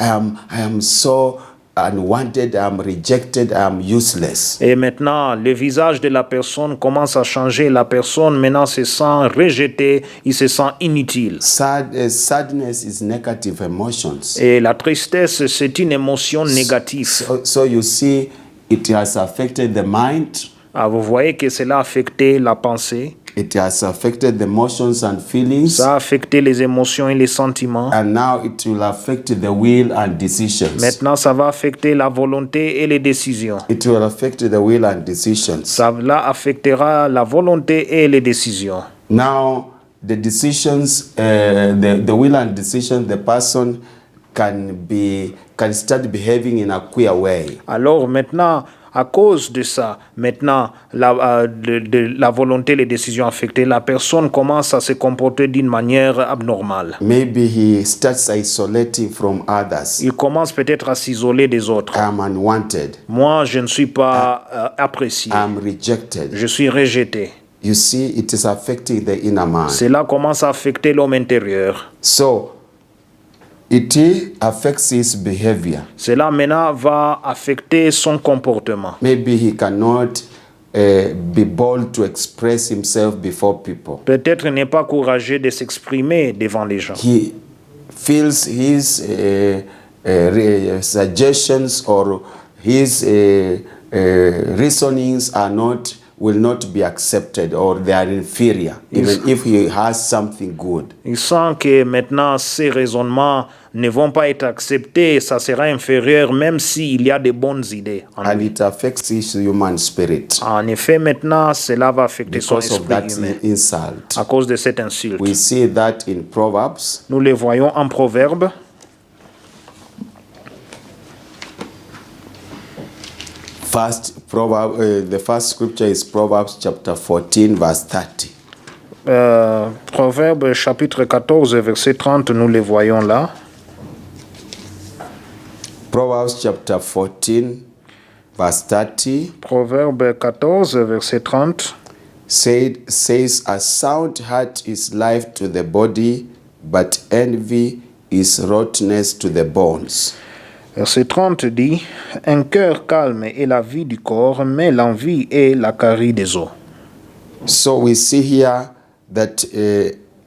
Speaker 1: am so unwanted, I'm rejected, I'm useless.
Speaker 2: Et maintenant, le visage de la personne commence à changer. La personne maintenant se sent rejetée, il se sent inutile.
Speaker 1: Sadness is negative emotions.
Speaker 2: Et la tristesse, c'est une émotion négative.
Speaker 1: So you see, it has affected the mind.
Speaker 2: Ah, vous voyez que cela a affecté la pensée,
Speaker 1: It has affected the emotions and feelings.
Speaker 2: ça a affecté les émotions et les sentiments.
Speaker 1: And now it will affect the will and decisions.
Speaker 2: Maintenant, ça va affecter la volonté et les décisions.
Speaker 1: It will affect the will and decisions.
Speaker 2: Cela affectera la volonté et les décisions.
Speaker 1: Now, the decisions, the will and decision, the person can start behaving in a queer way.
Speaker 2: Alors maintenant, à cause de ça, maintenant, la volonté et les décisions affectées, la personne commence à se comporter d'une manière abnormale.
Speaker 1: Maybe he starts isolating from others.
Speaker 2: Il commence peut-être à s'isoler des autres.
Speaker 1: I'm unwanted.
Speaker 2: Moi, je ne suis pas apprécié.
Speaker 1: I'm rejected.
Speaker 2: Je suis rejeté.
Speaker 1: You see, it is affecting the inner man.
Speaker 2: Cela commence à affecter l'homme intérieur.
Speaker 1: So, it affects his behavior.
Speaker 2: Cela maintenant va affecter son comportement.
Speaker 1: Maybe he cannot be bold to express himself before people.
Speaker 2: Peut-être il n'est pas courageux de s'exprimer devant les gens.
Speaker 1: He feels his suggestions or his reasonings will not be accepted, or they are inferior, even if he has something good.
Speaker 2: Il sent que maintenant ces raisonnements ne vont pas être acceptés, ça sera inférieur même s'il y a de bonnes idées.
Speaker 1: And it affects his human spirit
Speaker 2: En effet, maintenant, cela va affecter son
Speaker 1: because of that
Speaker 2: esprit humain
Speaker 1: insult.
Speaker 2: à cause de cette insulte.
Speaker 1: We see that in Proverbs.
Speaker 2: Nous les voyons en Proverbe.
Speaker 1: The first scripture is Proverbs chapter 14, verse 30.
Speaker 2: Proverbe chapitre 14, verset 30, nous les voyons là.
Speaker 1: Proverbs chapter 14, verse 30
Speaker 2: Proverbe 14, verset 30.
Speaker 1: says, a sound heart is life to the body, but envy is rottenness to the bones.
Speaker 2: Verset 30 dit, un cœur calme est la vie du corps, mais l'envie est la carie des os.
Speaker 1: So we see here that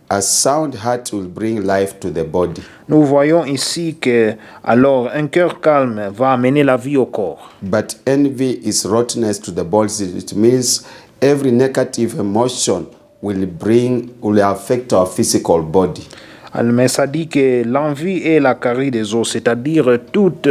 Speaker 1: a sound heart will bring life to the body.
Speaker 2: Nous voyons ici que alors un cœur calme va amener la vie au corps.
Speaker 1: But envy is rottenness to the bones. It means every negative emotion will affect our physical body.
Speaker 2: Mais ça dit que l'envie est la carie des os, c'est-à-dire toute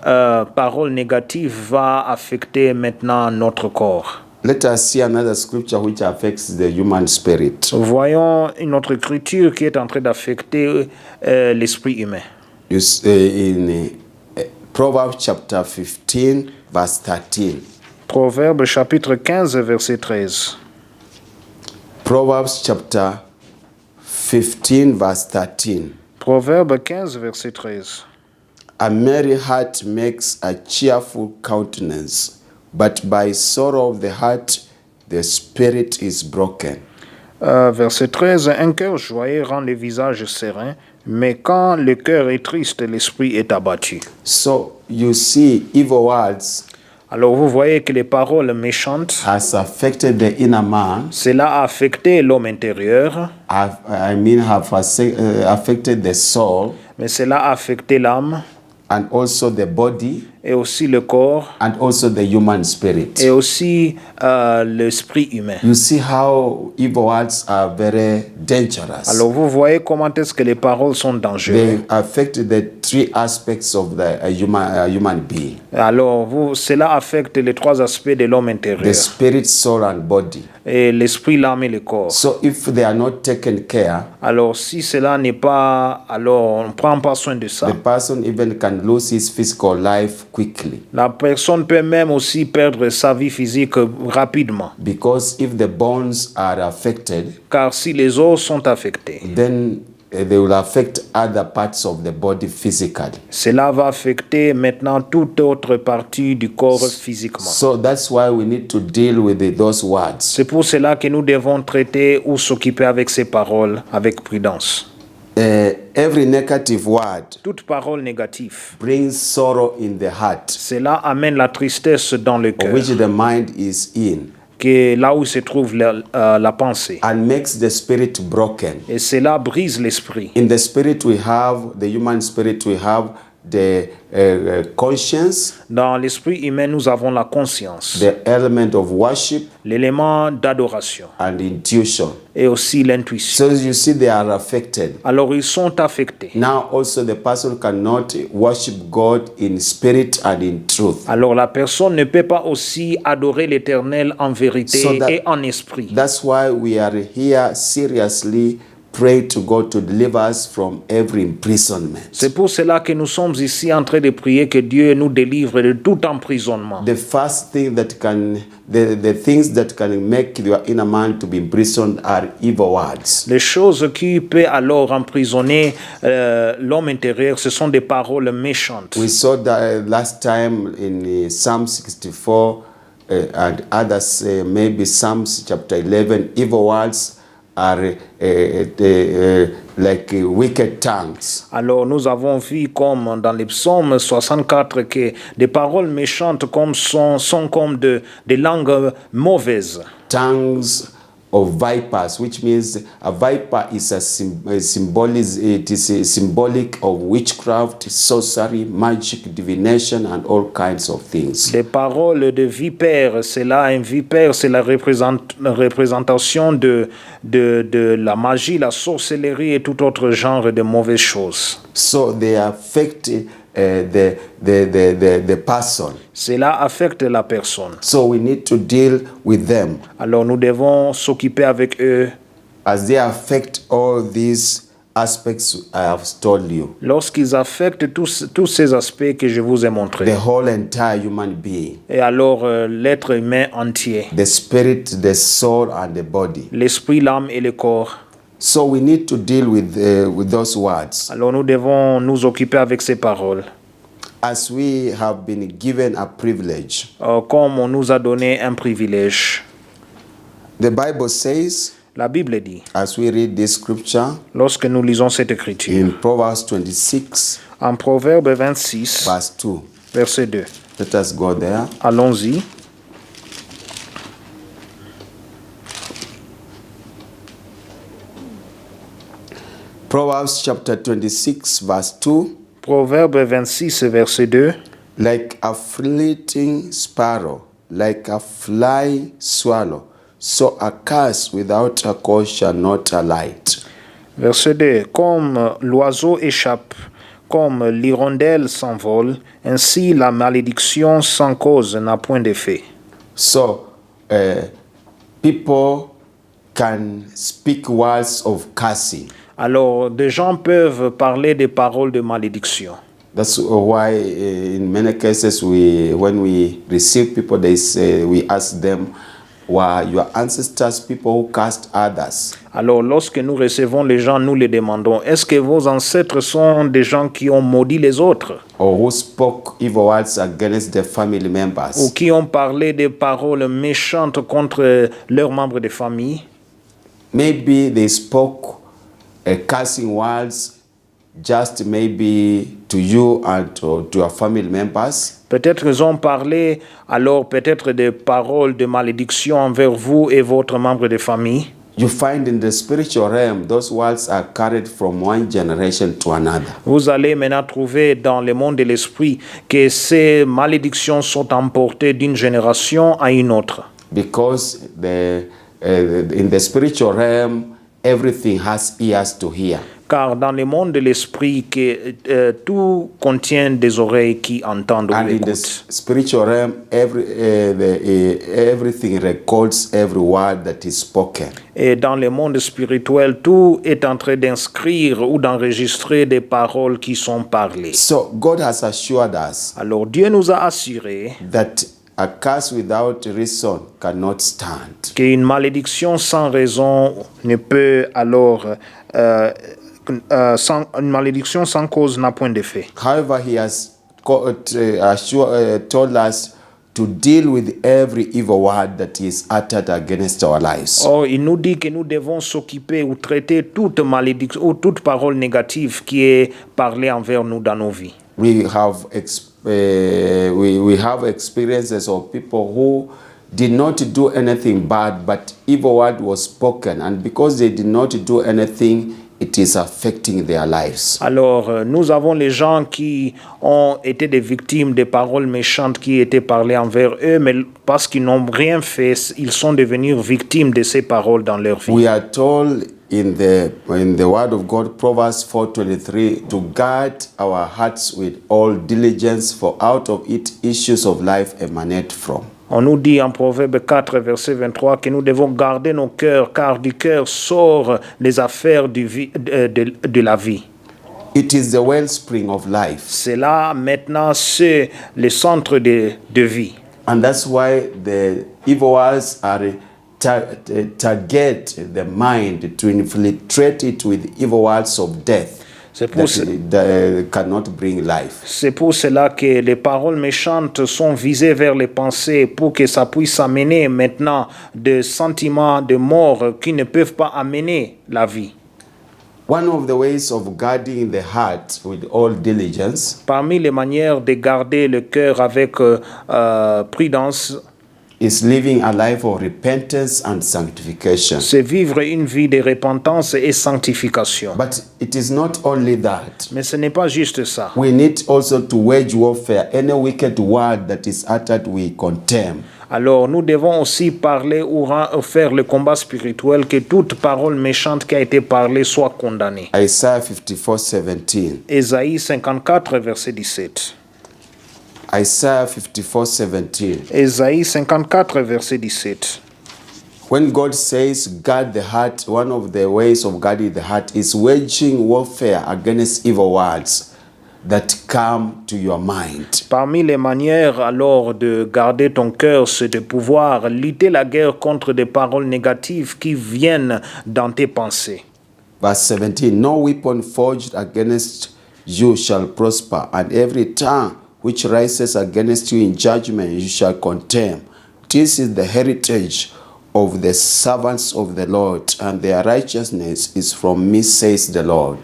Speaker 2: parole négative va affecter maintenant notre corps.
Speaker 1: Let us see another scripture which affects the human spirit.
Speaker 2: Voyons une autre écriture qui est en train d'affecter l'esprit humain.
Speaker 1: In Proverbs chapter 15, verse 13.
Speaker 2: Proverbe chapitre 15, verset 13.
Speaker 1: Proverbs chapter 15, verse 13.
Speaker 2: Proverbe 15, verset 13.
Speaker 1: A merry heart makes a cheerful countenance, but by sorrow of the heart the spirit is broken.
Speaker 2: Verset 13. Un cœur joyeux rend le visage serein, mais quand le cœur est triste, l'esprit est abattu.
Speaker 1: So you see, evil words
Speaker 2: Alors vous voyez que les paroles méchantes,
Speaker 1: has affected the inner man.
Speaker 2: cela a affecté l'homme intérieur,
Speaker 1: Have affected the soul
Speaker 2: mais cela a affecté l'âme
Speaker 1: and also the body
Speaker 2: et aussi le corps
Speaker 1: and also the human spirit.
Speaker 2: et aussi l'esprit humain.
Speaker 1: You see how evil words are very dangerous.
Speaker 2: Alors vous voyez comment est-ce que les paroles sont dangereuses.
Speaker 1: They affect the three aspects of the human being:
Speaker 2: Alors cela affecte les trois aspects de l'homme
Speaker 1: the
Speaker 2: intérieur,
Speaker 1: spirit, soul, and body.
Speaker 2: et l'esprit, l'âme et le corps.
Speaker 1: So if they are not taken care,
Speaker 2: Alors si cela n'est pas, alors on ne prend pas soin de ça,
Speaker 1: the person even can lose his physical life quickly.
Speaker 2: la personne peut même aussi perdre sa vie physique rapidement.
Speaker 1: Because if the bones are affected,
Speaker 2: Car si les os sont affectés,
Speaker 1: then they will affect other parts of the body physically.
Speaker 2: cela va affecter maintenant toute autre partie du corps physiquement.
Speaker 1: So that's why we need to deal with those words.
Speaker 2: C'est pour cela que nous devons traiter ou s'occuper avec ces paroles avec prudence.
Speaker 1: Every negative word
Speaker 2: Toute parole négative,
Speaker 1: brings sorrow in the heart,
Speaker 2: cela amène la tristesse dans le
Speaker 1: of
Speaker 2: cœur,
Speaker 1: which the mind is in,
Speaker 2: qui est là où se trouve la pensée.
Speaker 1: and makes the spirit broken.
Speaker 2: Et cela brise l'esprit.
Speaker 1: In the spirit we have, the human spirit we have, the conscience,
Speaker 2: Dans l'esprit humain, nous avons la conscience,
Speaker 1: the element of worship,
Speaker 2: l'élément d'adoration
Speaker 1: and intuition.
Speaker 2: et aussi l'intuition.
Speaker 1: So you see, they are affected.
Speaker 2: Alors ils sont affectés.
Speaker 1: Now also the person cannot worship God in spirit and in truth.
Speaker 2: Alors la personne ne peut pas aussi adorer l'Éternel en vérité
Speaker 1: So that-
Speaker 2: et en esprit.
Speaker 1: That's why we are here seriously pray to God to deliver us from every imprisonment.
Speaker 2: C'est pour cela que nous sommes ici en train de prier que Dieu nous délivre de tout emprisonnement.
Speaker 1: The first thing that the things that can make your inner man to be imprisoned are evil words.
Speaker 2: Les choses qui peuvent alors emprisonner l'homme intérieur, ce sont des paroles méchantes.
Speaker 1: We saw that last time in Psalm 64 and others, maybe Psalms chapter 11, evil words are like wicked tongues.
Speaker 2: Alors nous avons vu comme dans les psaumes 64 que des paroles méchantes comme sont comme des langues mauvaises.
Speaker 1: Tongues of vipers, which means a viper is it is a symbolic of witchcraft, sorcery, magic, divination, and all kinds of things.
Speaker 2: Des paroles de vipère, c'est là un vipère, c'est la représentation de la magie, la sorcellerie et tout autre genre de mauvaises choses.
Speaker 1: So they affect the person.
Speaker 2: Cela affecte la personne.
Speaker 1: So we need to deal with them
Speaker 2: Alors nous devons s'occuper avec eux
Speaker 1: as they affect all these aspects I have told you.
Speaker 2: lorsqu'ils affectent tous ces aspects que je vous ai
Speaker 1: The
Speaker 2: montrés.
Speaker 1: whole entire human being,
Speaker 2: Et alors l'être humain entier,
Speaker 1: the spirit, the soul, and the body.
Speaker 2: l'esprit, l'âme et le corps.
Speaker 1: So we need to deal with those words.
Speaker 2: Alors nous devons nous occuper avec ces paroles.
Speaker 1: As we have been given a privilege,
Speaker 2: Comme on nous a donné un privilège.
Speaker 1: the Bible says,
Speaker 2: La Bible dit,
Speaker 1: as we read this scripture
Speaker 2: lorsque nous lisons cette écriture,
Speaker 1: in Proverbs 26,
Speaker 2: en Proverbe 26,
Speaker 1: verse 2.
Speaker 2: verset 2.
Speaker 1: Let us go there.
Speaker 2: Allons-y.
Speaker 1: Proverbs chapter 26, verse 2.
Speaker 2: Proverbe 26, verset 2.
Speaker 1: Like a fleeting sparrow, like a fly swallow, so a curse without a cause shall not alight.
Speaker 2: Verset 2. Comme l'oiseau échappe, comme l'hirondelle s'envole, ainsi la malédiction sans cause n'a point d'effet.
Speaker 1: So people can speak words of cursing.
Speaker 2: Alors, des gens peuvent parler des paroles de malédiction.
Speaker 1: That's why in many cases when we receive people, we ask them, were your ancestors people who cursed others?
Speaker 2: Alors, lorsque nous recevons les gens, nous les demandons, est-ce que vos ancêtres sont des gens qui ont maudit les autres
Speaker 1: Or who spoke evil words against their family
Speaker 2: ou
Speaker 1: members?
Speaker 2: qui ont parlé des paroles méchantes contre leurs membres de famille?
Speaker 1: Maybe they spoke cursing words just maybe to you and to your family members.
Speaker 2: Peut-être ils ont parlé alors peut-être des paroles de malédiction envers vous et votre membre de famille.
Speaker 1: You find in the spiritual realm, those words are carried from one generation to another.
Speaker 2: Vous allez maintenant trouver dans le monde de l'esprit que ces malédictions sont emportées d'une génération à une autre.
Speaker 1: Because in the spiritual realm, everything has ears to hear.
Speaker 2: Car dans le monde de l'esprit, tout contient des oreilles qui entendent ou
Speaker 1: And in the
Speaker 2: écoutent.
Speaker 1: spiritual realm, everything records every word that is spoken.
Speaker 2: Et dans le monde spirituel, tout est en train d'inscrire ou d'enregistrer des paroles qui sont parlées.
Speaker 1: So God has assured us
Speaker 2: Alors Dieu nous a assuré
Speaker 1: that a curse without reason cannot stand.
Speaker 2: qu'une malédiction sans raison ne peut alors... une malédiction sans cause n'a point d'effet.
Speaker 1: However, He has told us to deal with every evil word that is uttered against our lives.
Speaker 2: Or, il nous dit que nous devons s'occuper ou traiter toute malédiction ou toute parole négative qui est parlée envers nous dans nos vies.
Speaker 1: We have we have experiences of people who did not do anything bad, but evil word was spoken, and because they did not do anything, it is affecting their lives.
Speaker 2: Alors, nous avons les gens qui ont été des victimes des paroles méchantes qui étaient parlées envers eux, mais parce qu'ils n'ont rien fait, ils sont devenus victimes de ces paroles dans leur vie.
Speaker 1: We are told in the word of God, Proverbs 4:23, to guard our hearts with all diligence, for out of it issues of life emanate from.
Speaker 2: On nous dit en Proverbe 4, verset 23, que nous devons garder nos cœurs, car du cœur sortent les affaires de la vie.
Speaker 1: It is the wellspring of life.
Speaker 2: C'est là, maintenant, c'est le centre de vie.
Speaker 1: And that's why the evil ones are target the mind to infiltrate it with evil words of death. That cannot bring life.
Speaker 2: C'est pour cela que les paroles méchantes sont visées vers les pensées pour que ça puisse amener maintenant des sentiments de mort qui ne peuvent pas amener la vie.
Speaker 1: One of the ways of guarding the heart with all diligence,
Speaker 2: parmi les manières de garder le cœur avec prudence,
Speaker 1: is living a life of repentance and sanctification.
Speaker 2: C'est vivre une vie de repentance et sanctification.
Speaker 1: But it is not only that.
Speaker 2: Mais ce n'est pas juste ça.
Speaker 1: We need also to wage warfare. Any wicked word that is uttered, we condemn.
Speaker 2: Alors, nous devons aussi parler ou faire le combat spirituel, que toute parole méchante qui a été parlée soit condamnée.
Speaker 1: Isaiah 54:17.
Speaker 2: Ésaïe 54, verset 17.
Speaker 1: Isaiah 54:17.
Speaker 2: Ésaïe 54, verset 17.
Speaker 1: When God says guard the heart, one of the ways of guarding the heart is waging warfare against evil words that come to your mind.
Speaker 2: Parmi les manières alors de garder ton cœur, c'est de pouvoir lutter la guerre contre des paroles négatives qui viennent dans tes pensées.
Speaker 1: Verse 17, no weapon forged against you shall prosper, and every tongue which rises against you in judgment you shall condemn. This is the heritage of the servants of the Lord, and their righteousness is from me, says the Lord.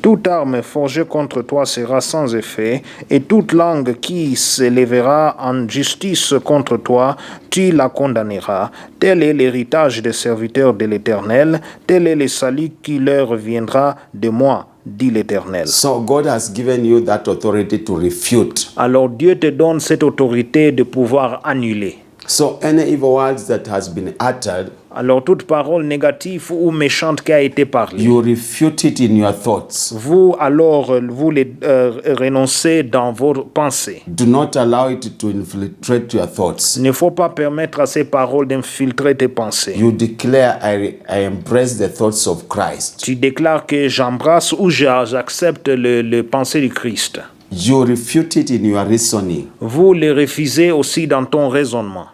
Speaker 2: Toute arme forgée contre toi sera sans effet, et toute langue qui s'élèvera en justice contre toi, tu la condamneras. Tel est l'héritage des serviteurs de l'Éternel, tel est le salut qui leur viendra de moi, dit l'Éternel.
Speaker 1: So God has given you that authority to refute.
Speaker 2: Alors Dieu te donne cette autorité de pouvoir annuler.
Speaker 1: So any evil words that has been uttered,
Speaker 2: alors toute parole négative ou méchante qui a été parlée,
Speaker 1: you refute it in your thoughts.
Speaker 2: Vous les renoncez dans vos pensées.
Speaker 1: Do not allow it to infiltrate your thoughts.
Speaker 2: Il ne faut pas permettre à ces paroles d'infiltrer tes pensées.
Speaker 1: You declare, I embrace the thoughts of Christ.
Speaker 2: Tu déclares que j'embrasse ou j'accepte le pensée du Christ.
Speaker 1: You refute it in your reasoning.
Speaker 2: Vous les refusez aussi dans ton raisonnement.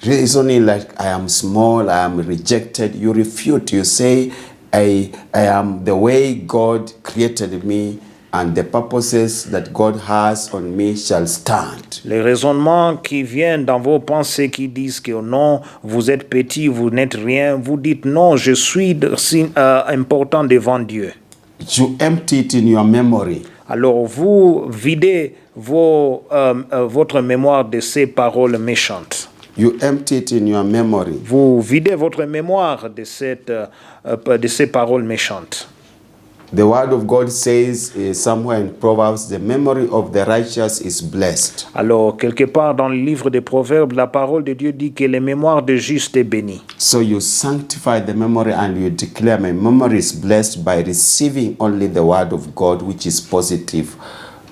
Speaker 1: Reasoning like I am small, I am rejected. You refute. You say, I am the way God created me, and the purposes that God has on me shall stand.
Speaker 2: Les raisonnements qui viennent dans vos pensées qui disent que non, vous êtes petit, vous n'êtes rien, vous dites non, je suis important devant Dieu.
Speaker 1: You empty it in your memory.
Speaker 2: Alors vous videz votre mémoire de ces paroles méchantes.
Speaker 1: You empty it in your memory.
Speaker 2: Vous videz votre mémoire de ces paroles méchantes.
Speaker 1: The word of God says somewhere in Proverbs, the memory of the righteous is blessed.
Speaker 2: Alors, quelque part dans le livre des Proverbes, la parole de Dieu dit que les mémoires de justes est bénie.
Speaker 1: So you sanctify the memory and you declare my memory is blessed by receiving only the word of God, which is positive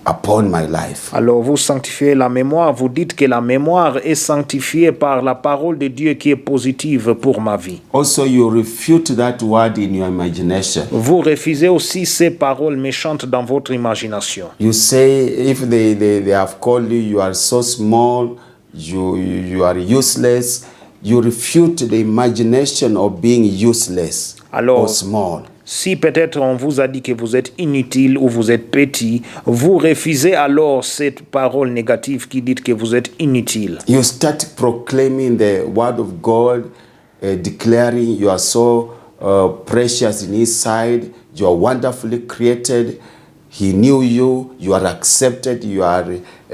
Speaker 1: upon my life.
Speaker 2: Alors vous sanctifiez la mémoire, vous dites que la mémoire est sanctifiée par la parole de Dieu qui est positive pour ma vie.
Speaker 1: Also you refute that word in your imagination.
Speaker 2: Vous refusez aussi ces paroles méchantes dans votre imagination.
Speaker 1: You say if they have called you, you are so small, you are useless. You refute the imagination of being useless or small.
Speaker 2: Si peut-être on vous a dit que vous êtes inutile ou vous êtes petit, vous refusez alors cette parole négative qui dit que vous êtes inutile.
Speaker 1: You start proclaiming the word of God, declaring you are so precious in His sight, you are wonderfully created, He knew you, you are accepted, you are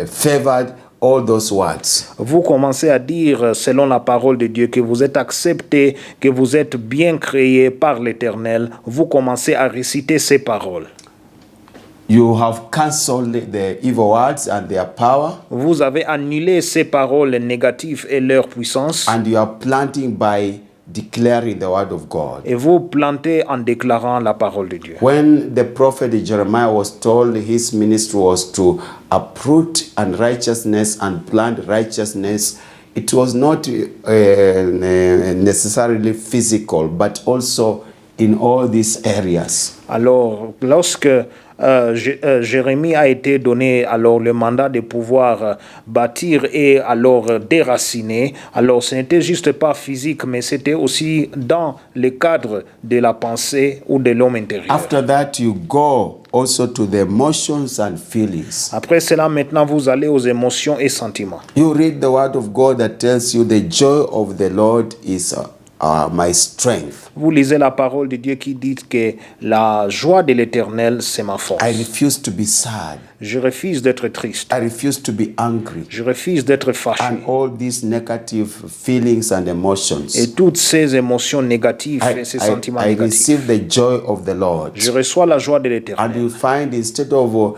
Speaker 1: favored, all those words.
Speaker 2: Vous commencez à dire, selon la parole de Dieu, que vous êtes accepté, que vous êtes bien créé par l'Éternel. Vous commencez à réciter ces paroles.
Speaker 1: You have cancelled the evil words and their power.
Speaker 2: Vous avez annulé ces paroles négatives et leur puissance.
Speaker 1: And you are planting by declaring the word of God.
Speaker 2: Et vous plantez en déclarant la parole de Dieu.
Speaker 1: When the prophet Jeremiah was told his ministry was to uproot unrighteousness and plant righteousness, it was not necessarily physical, but also in all these areas.
Speaker 2: Alors, lorsque Jérémie a été donné alors le mandat de pouvoir bâtir et alors déraciner, alors ce n'était juste pas physique, mais c'était aussi dans le cadre de la pensée ou de l'homme intérieur.
Speaker 1: After that, you go also to the emotions and feelings.
Speaker 2: Après cela, maintenant, vous allez aux émotions et sentiments.
Speaker 1: You read the word of God that tells you the joy of the Lord is my strength.
Speaker 2: Vous lisez la parole de Dieu qui dit que la joie de l'Éternel, c'est ma force.
Speaker 1: I refuse to be sad.
Speaker 2: Je refuse d'être triste.
Speaker 1: I refuse to be angry.
Speaker 2: Je refuse d'être fâché.
Speaker 1: And all these negative feelings and emotions.
Speaker 2: Et toutes ces émotions négatives et ces sentiments
Speaker 1: I
Speaker 2: négatifs.
Speaker 1: receive the joy of the Lord.
Speaker 2: Je reçois la joie de
Speaker 1: And
Speaker 2: l'Éternel.
Speaker 1: you find instead of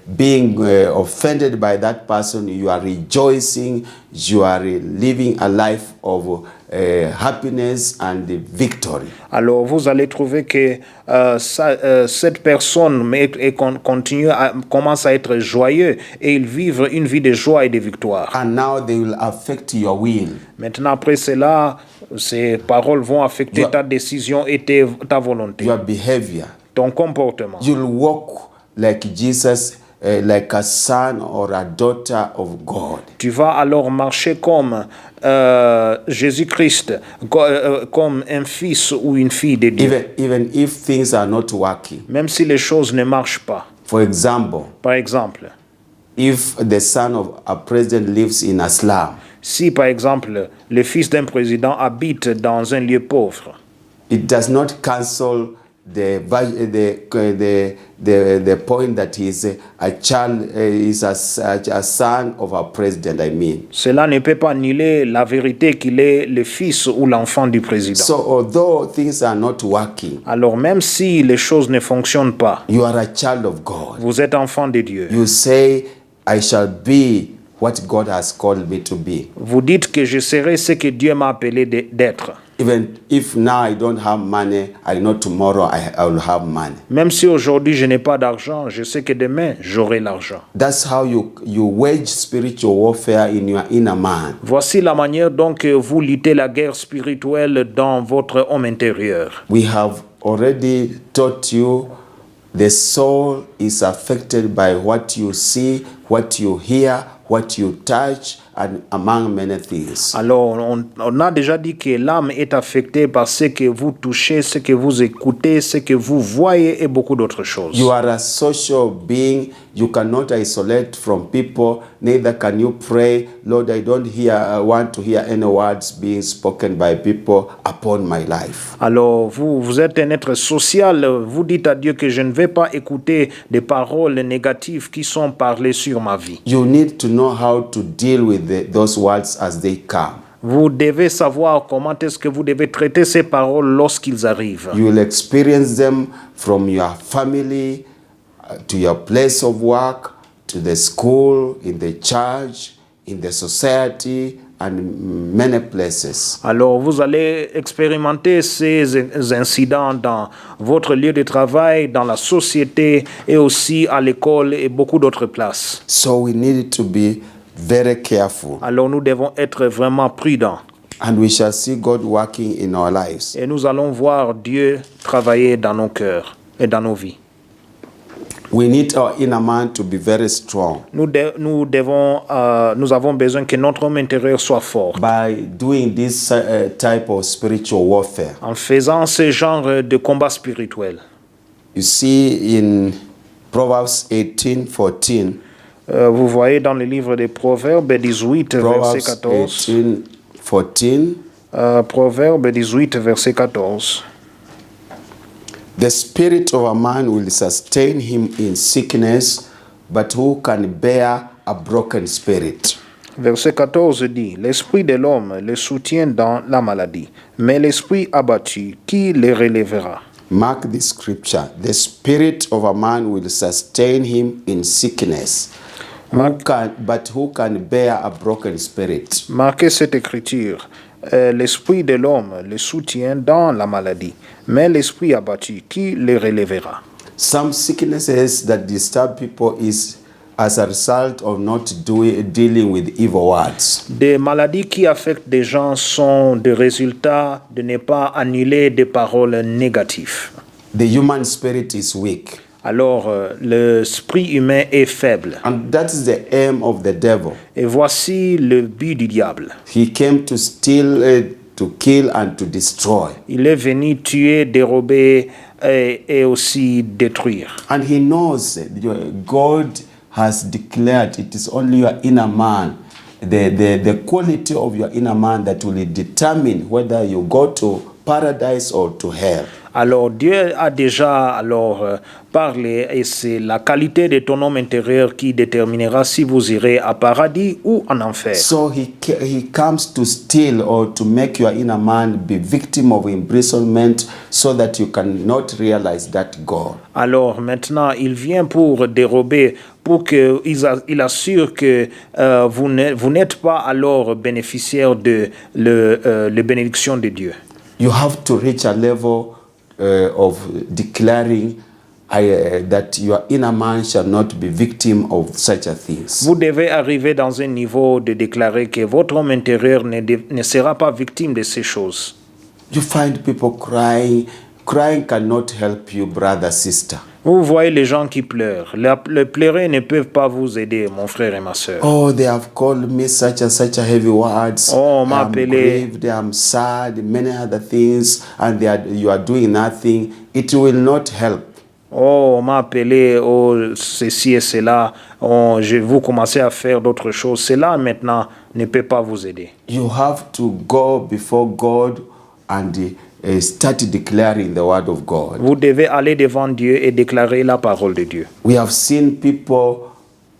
Speaker 1: being offended by that person, you are rejoicing, you are living a life of happiness and victory.
Speaker 2: Alors vous allez trouver que cette personne commence à être joyeux et ils vivent une vie de joie et de victoire.
Speaker 1: And now they will affect your will.
Speaker 2: Maintenant, après cela, ces paroles vont affecter ta décision et ta volonté,
Speaker 1: Your behavior.
Speaker 2: ton comportement.
Speaker 1: You'll walk like Jesus, like a son or a daughter of God.
Speaker 2: Tu vas alors marcher comme Jésus-Christ, comme un fils ou une fille de Dieu.
Speaker 1: Even if things are not working.
Speaker 2: Même si les choses ne marchent pas.
Speaker 1: For example,
Speaker 2: Par exemple,
Speaker 1: if the son of a president lives in a slum,
Speaker 2: si par exemple le fils d'un président habite dans un lieu pauvre,
Speaker 1: it does not cancel the point that he is a child, is a son of a president, I mean.
Speaker 2: cela ne peut pas annuler la vérité qu'il est le fils ou l'enfant du président.
Speaker 1: So although things are not working,
Speaker 2: Alors même si les choses ne fonctionnent pas,
Speaker 1: you are a child of God.
Speaker 2: vous êtes enfant de Dieu.
Speaker 1: You say, I shall be what God has called me to be.
Speaker 2: Vous dites que je serai ce que Dieu m'a appelé d'être.
Speaker 1: Even if now I don't have money, I know tomorrow I will have money.
Speaker 2: Même si aujourd'hui je n'ai pas d'argent, je sais que demain j'aurai l'argent.
Speaker 1: That's how you wage spiritual warfare in your inner man.
Speaker 2: Voici la manière dont que vous luttez la guerre spirituelle dans votre homme intérieur.
Speaker 1: We have already taught you the soul is affected by what you see, what you hear, what you touch, and among many things.
Speaker 2: Alors, on a déjà dit que l'âme est affectée par ce que vous touchez, ce que vous écoutez, ce que vous voyez et beaucoup d'autres choses.
Speaker 1: You are a social being. You cannot isolate from people. Neither can you pray, Lord, I don't want to hear any words being spoken by people upon my life.
Speaker 2: Alors, vous êtes un être social. Vous dites à Dieu que je ne vais pas écouter des paroles négatives qui sont parlées sur ma vie.
Speaker 1: You need to know how to deal with those words as they come.
Speaker 2: Vous devez savoir comment est-ce que vous devez traiter ces paroles lorsqu'ils arrivent.
Speaker 1: You will experience them from your family to your place of work, to the school, in the church, in the society, and many places.
Speaker 2: Alors, vous allez expérimenter ces incidents dans votre lieu de travail, dans la société et aussi à l'école et beaucoup d'autres places.
Speaker 1: So we need to be very careful.
Speaker 2: Alors, nous devons être vraiment prudents.
Speaker 1: And we shall see God working in our lives.
Speaker 2: Et nous allons voir Dieu travailler dans nos cœurs et dans nos vies.
Speaker 1: We need our inner man to be very strong
Speaker 2: Nous avons besoin que notre homme intérieur soit fort.
Speaker 1: by doing this type of spiritual warfare.
Speaker 2: En faisant ce genre de combat spirituel.
Speaker 1: You see in Proverbs 18:14.
Speaker 2: Vous voyez dans le livre des Proverbes 18, verset
Speaker 1: Proverbs
Speaker 2: 14.
Speaker 1: 18:14.
Speaker 2: Proverbe 18, verset 14.
Speaker 1: The spirit of a man will sustain him in sickness, but who can bear a broken spirit?
Speaker 2: Verset 14 dit, l'esprit de l'homme le soutient dans la maladie, mais l'esprit abattu, qui le relèvera?
Speaker 1: Mark this scripture. The spirit of a man will sustain him in sickness, but who can bear a broken spirit?
Speaker 2: Marquez cette écriture. L'esprit de l'homme le soutient dans la maladie, mais l'esprit abattu, qui le relèvera?
Speaker 1: Some sicknesses that disturb people is as a result of not dealing with evil words.
Speaker 2: Des maladies qui affectent des gens sont des résultats de ne pas annuler des paroles négatives.
Speaker 1: The human spirit is weak.
Speaker 2: Alors, l'esprit humain est faible.
Speaker 1: And that is the aim of the devil.
Speaker 2: Et voici le but du diable.
Speaker 1: He came to steal, to kill and to destroy.
Speaker 2: Il est venu tuer, dérober et aussi détruire.
Speaker 1: And he knows God has declared it is only your inner man, the quality of your inner man that will determine whether you go to paradise or to hell.
Speaker 2: Alors Dieu a déjà parlé et c'est la qualité de ton homme intérieur qui déterminera si vous irez à paradis ou en enfer.
Speaker 1: So he comes to steal or to make your inner man be victim of imprisonment so that you cannot realize that God.
Speaker 2: Alors maintenant il vient pour dérober, pour qu'il assure que vous n'êtes pas alors bénéficiaire de la bénédiction de Dieu.
Speaker 1: You have to reach a level of declaring that your inner man shall not be victim of such a things.
Speaker 2: Vous devez arriver dans un niveau de déclarer que votre homme intérieur ne sera pas victime de ces choses.
Speaker 1: You find people crying. Crying cannot help you, brother, sister.
Speaker 2: Vous voyez les gens qui pleurent. Les pleurer ne peuvent pas vous aider, mon frère et ma sœur.
Speaker 1: Oh, they have called me such a heavy words.
Speaker 2: Oh, on m'a
Speaker 1: I'm
Speaker 2: appelé.
Speaker 1: grieved, I'm sad, many other things, and you are doing nothing. It will not help.
Speaker 2: Oh, on m'a appelé, oh, ceci et cela. Oh, vous commencez à faire d'autres choses. Cela, maintenant, ne peut pas vous aider.
Speaker 1: You have to go before God and start declaring the word of God.
Speaker 2: Vous devez aller devant Dieu et déclarer la parole de Dieu.
Speaker 1: We have seen people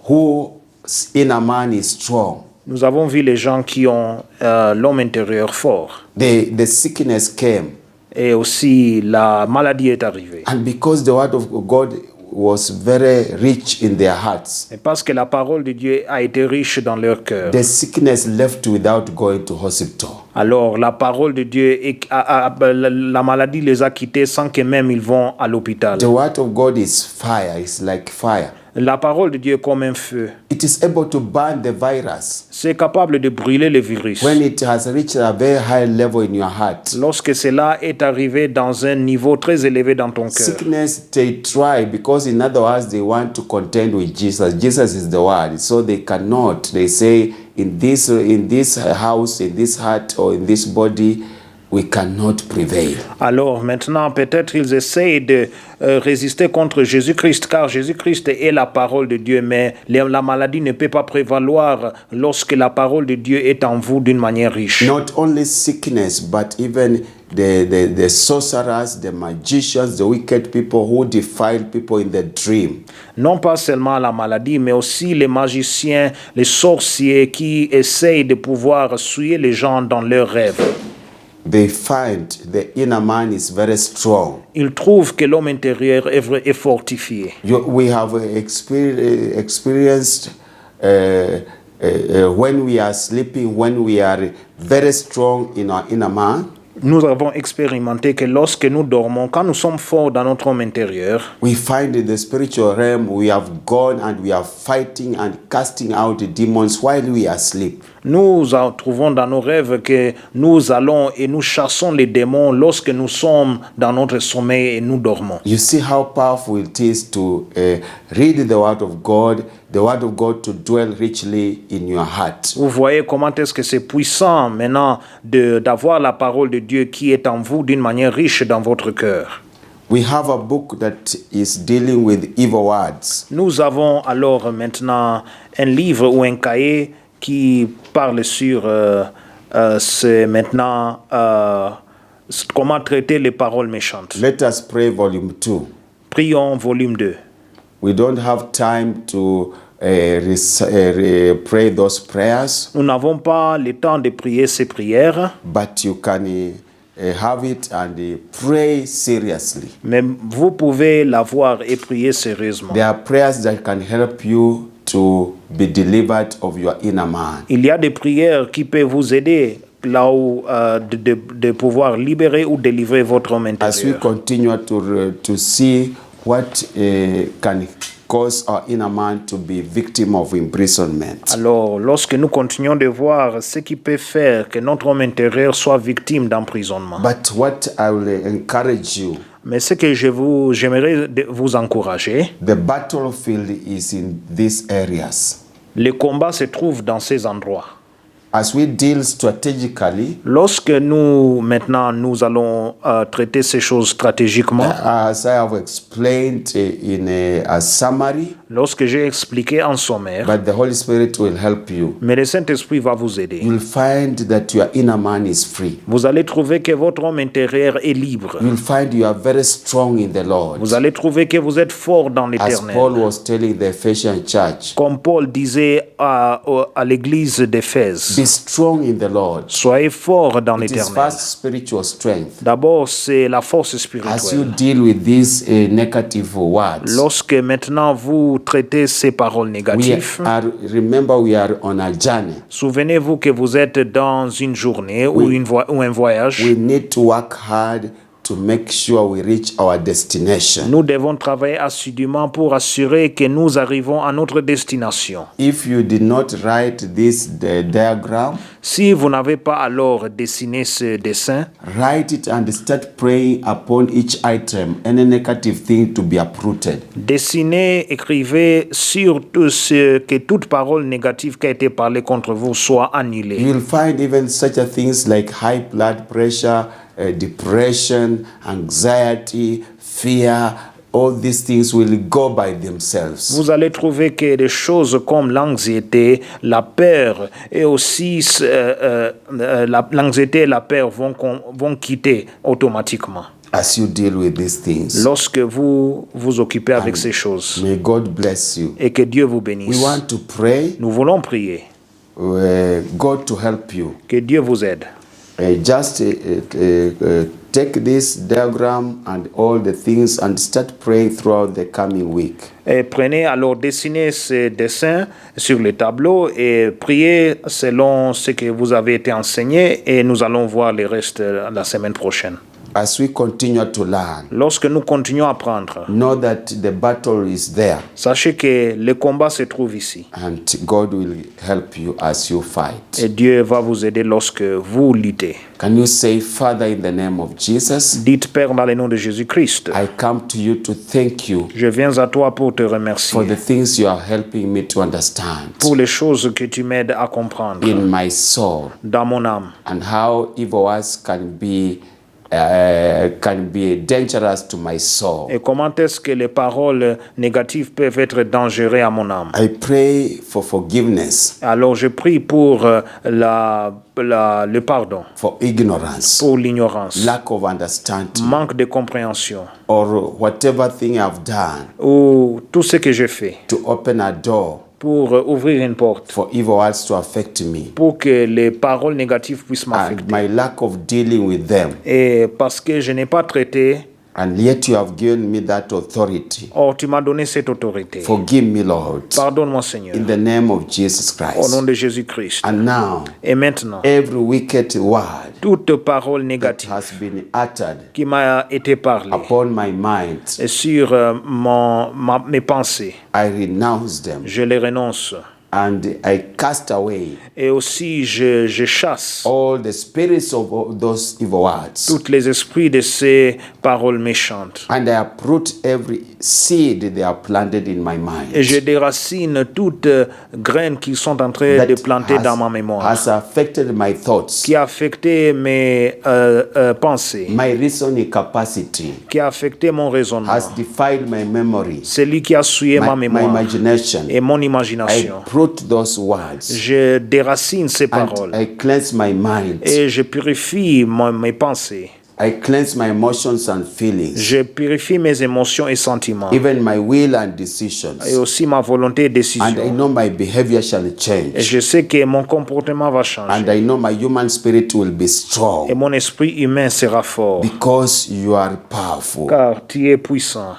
Speaker 1: whose inner man is strong.
Speaker 2: Nous avons vu les gens qui ont l'homme intérieur fort.
Speaker 1: The sickness came.
Speaker 2: Et aussi, la maladie est arrivée.
Speaker 1: And because the word of God was very rich in their hearts,
Speaker 2: Et parce que la parole de Dieu a été riche dans leur cœur.
Speaker 1: the sickness left without going to hospital.
Speaker 2: Alors, la parole de Dieu, la maladie les a quittés sans que même ils vont à l'hôpital.
Speaker 1: The word of God is fire, it's like fire.
Speaker 2: La parole de Dieu est comme un feu.
Speaker 1: It is able to burn the virus
Speaker 2: C'est capable de brûler le virus.
Speaker 1: when it has reached a very high level in your heart.
Speaker 2: Lorsque cela est arrivé dans un niveau très élevé dans ton cœur.
Speaker 1: Sickness, they try because in other words they want to contend with Jesus. Jesus is the word, so they cannot. They say in this house, in this heart, or in this body, we cannot prevail.
Speaker 2: Alors maintenant, peut-être ils essayent de résister contre Jésus-Christ, car Jésus-Christ est la parole de Dieu, mais la maladie ne peut pas prévaloir lorsque la parole de Dieu est en vous d'une manière riche.
Speaker 1: Not only sickness, but even the sorcerers, the magicians, the wicked people who defile people in the dream.
Speaker 2: Non pas seulement la maladie, mais aussi les magiciens, les sorciers qui essayent de pouvoir souiller les gens dans leurs rêves.
Speaker 1: They find the inner man is very strong.
Speaker 2: Ils trouvent que l'homme intérieur est fortifié.
Speaker 1: We have experienced when we are sleeping, when we are very strong in our inner man.
Speaker 2: nous avons expérimenté que lorsque nous dormons, quand nous sommes forts dans notre homme intérieur,
Speaker 1: we find in the spiritual realm we have gone and we are fighting and casting out the demons while we are asleep.
Speaker 2: nous trouvons dans nos rêves que nous allons et nous chassons les démons lorsque nous sommes dans notre sommeil et nous dormons.
Speaker 1: You see how powerful it is to read the Word of God to dwell richly in your heart.
Speaker 2: Vous voyez comment est-ce que c'est puissant maintenant d'avoir la parole de Dieu qui est en vous d'une manière riche dans votre cœur.
Speaker 1: We have a book that is dealing with evil words.
Speaker 2: Nous avons alors maintenant un livre ou un cahier qui parle sur c'est maintenant comment traiter les paroles méchantes.
Speaker 1: Let us pray volume 2.
Speaker 2: Prions volume 2.
Speaker 1: We don't have time to pray those prayers,
Speaker 2: Nous n'avons pas le temps de prier ces prières,
Speaker 1: but you can have it and pray seriously.
Speaker 2: mais vous pouvez l'avoir et prier sérieusement.
Speaker 1: There are prayers that can help you to be delivered of your inner man.
Speaker 2: Il y a des prières qui peuvent vous aider là où de pouvoir libérer ou délivrer votre homme
Speaker 1: As we
Speaker 2: intérieur.
Speaker 1: continue to see what can cause our inner man to be victim of imprisonment.
Speaker 2: Alors, lorsque nous continuons de voir ce qui peut faire que notre homme intérieur soit victime d'emprisonnement.
Speaker 1: But what I will encourage you,
Speaker 2: Mais ce que j'aimerais vous encourager,
Speaker 1: the battlefield is in these areas.
Speaker 2: le combat se trouve dans ces endroits.
Speaker 1: As we deal strategically,
Speaker 2: Lorsque nous allons traiter ces choses stratégiquement,
Speaker 1: as I have explained in a summary,
Speaker 2: lorsque j'ai expliqué en sommaire,
Speaker 1: but the Holy Spirit will help you.
Speaker 2: mais le Saint-Esprit va vous aider.
Speaker 1: You'll find that your inner man is free.
Speaker 2: Vous allez trouver que votre homme intérieur est libre.
Speaker 1: You'll find you are very strong in the Lord.
Speaker 2: Vous allez trouver que vous êtes fort dans
Speaker 1: As
Speaker 2: l'Éternel.
Speaker 1: Paul was telling the Ephesian church,
Speaker 2: Comme Paul disait à l'église d'Éphèse,
Speaker 1: be strong in the Lord.
Speaker 2: soyez forts dans
Speaker 1: It is
Speaker 2: l'Éternel.
Speaker 1: first spiritual strength.
Speaker 2: D'abord, c'est la force
Speaker 1: As you
Speaker 2: spirituelle.
Speaker 1: deal with these negative words,
Speaker 2: Lorsque maintenant vous traitez ces paroles négatives,
Speaker 1: remember we are on a journey.
Speaker 2: souvenez-vous que vous êtes dans une journée ou un voyage.
Speaker 1: We need to work hard to make sure we reach our destination.
Speaker 2: Nous devons travailler assidûment pour assurer que nous arrivons à notre destination.
Speaker 1: If you did not write this diagram,
Speaker 2: Si vous n'avez pas alors dessiné ce dessin,
Speaker 1: write it and start praying upon each item, any negative thing to be uprooted.
Speaker 2: dessinez, écrivez sur tout ce que toute parole négative qui a été parlée contre vous soit annulée.
Speaker 1: You'll find even such a things like high blood pressure, depression, anxiety, fear. All these things will go by themselves.
Speaker 2: Vous allez trouver que des choses comme l'anxiété, la peur et aussi l'anxiété et la peur vont quitter automatiquement
Speaker 1: As you deal with these things,
Speaker 2: lorsque vous vous occupez avec ces choses.
Speaker 1: may God bless you.
Speaker 2: Et que Dieu vous
Speaker 1: We
Speaker 2: bénisse.
Speaker 1: want to pray,
Speaker 2: Nous voulons prier.
Speaker 1: God to help you.
Speaker 2: Que Dieu vous aide.
Speaker 1: Just take this diagram and all the things and start praying throughout the coming week.
Speaker 2: Et prenez alors, dessinez ces dessins sur le tableau et priez selon ce que vous avez été enseigné et nous allons voir le reste la semaine prochaine.
Speaker 1: As we continue to learn,
Speaker 2: Lorsque nous continuons à apprendre,
Speaker 1: know that the battle is there
Speaker 2: sachez que le combat se trouve ici
Speaker 1: and God will help you as you fight.
Speaker 2: et Dieu va vous aider lorsque vous luttez.
Speaker 1: Can you say, Father, in the name of Jesus,
Speaker 2: Dites, Père, dans le nom de Jésus-Christ,
Speaker 1: I come to you to thank you
Speaker 2: je viens à toi pour te
Speaker 1: for
Speaker 2: remercier
Speaker 1: the things you are helping me to understand
Speaker 2: pour les choses que tu m'aides à comprendre
Speaker 1: in my soul
Speaker 2: dans mon âme
Speaker 1: and how evil words can be dangerous to my soul.
Speaker 2: et comment est-ce que les paroles négatives peuvent être dangereuses à mon âme.
Speaker 1: I pray for forgiveness,
Speaker 2: Alors je prie pour le pardon,
Speaker 1: for ignorance,
Speaker 2: pour l'ignorance,
Speaker 1: lack of understanding,
Speaker 2: manque de compréhension
Speaker 1: or whatever thing I've done
Speaker 2: ou tout ce que j'ai fait
Speaker 1: to open a door
Speaker 2: pour ouvrir une porte,
Speaker 1: for evil words to affect me,
Speaker 2: pour que les paroles négatives puissent
Speaker 1: and
Speaker 2: m'affecter.
Speaker 1: my lack of dealing with them.
Speaker 2: Et parce que je n'ai pas traité
Speaker 1: And yet you have given me that authority.
Speaker 2: Or, tu m'as donné cette autorité.
Speaker 1: Forgive me, Lord.
Speaker 2: Pardonne-moi, Seigneur.
Speaker 1: In the name of Jesus
Speaker 2: Au nom
Speaker 1: Christ.
Speaker 2: de Jésus-Christ.
Speaker 1: And now,
Speaker 2: Et maintenant,
Speaker 1: every wicked word
Speaker 2: toute parole
Speaker 1: that
Speaker 2: négative
Speaker 1: has been uttered
Speaker 2: qui m'a été parlée
Speaker 1: upon my mind,
Speaker 2: sur mes pensées,
Speaker 1: I renounce them
Speaker 2: je les renonce.
Speaker 1: and I cast away
Speaker 2: Et aussi, je chasse
Speaker 1: all the spirits of those evil words.
Speaker 2: tous les esprits de ces paroles méchantes.
Speaker 1: And I uproot every seed they are planted in my mind.
Speaker 2: Et je déracine toutes graines qui sont en train de planter dans ma mémoire,
Speaker 1: has affected my thoughts,
Speaker 2: qui a affecté mes pensées,
Speaker 1: my reasoning capacity,
Speaker 2: qui a affecté mon raisonnement.
Speaker 1: has defiled my memory,
Speaker 2: C'est lui qui a souillé ma
Speaker 1: my
Speaker 2: mémoire
Speaker 1: imagination.
Speaker 2: et mon
Speaker 1: I
Speaker 2: imagination.
Speaker 1: uproot those words
Speaker 2: Je déracine ces paroles
Speaker 1: and I cleanse my mind.
Speaker 2: et je purifie mes pensées.
Speaker 1: I cleanse my emotions and feelings,
Speaker 2: Je purifie mes émotions et sentiments,
Speaker 1: even my will and
Speaker 2: et
Speaker 1: decisions.
Speaker 2: aussi ma volonté et
Speaker 1: And I
Speaker 2: décision.
Speaker 1: know my behavior shall
Speaker 2: Et
Speaker 1: change.
Speaker 2: je sais que mon comportement va changer.
Speaker 1: And I know my human spirit will be
Speaker 2: Et
Speaker 1: strong
Speaker 2: mon esprit humain sera fort.
Speaker 1: because you are powerful.
Speaker 2: Car tu es puissant.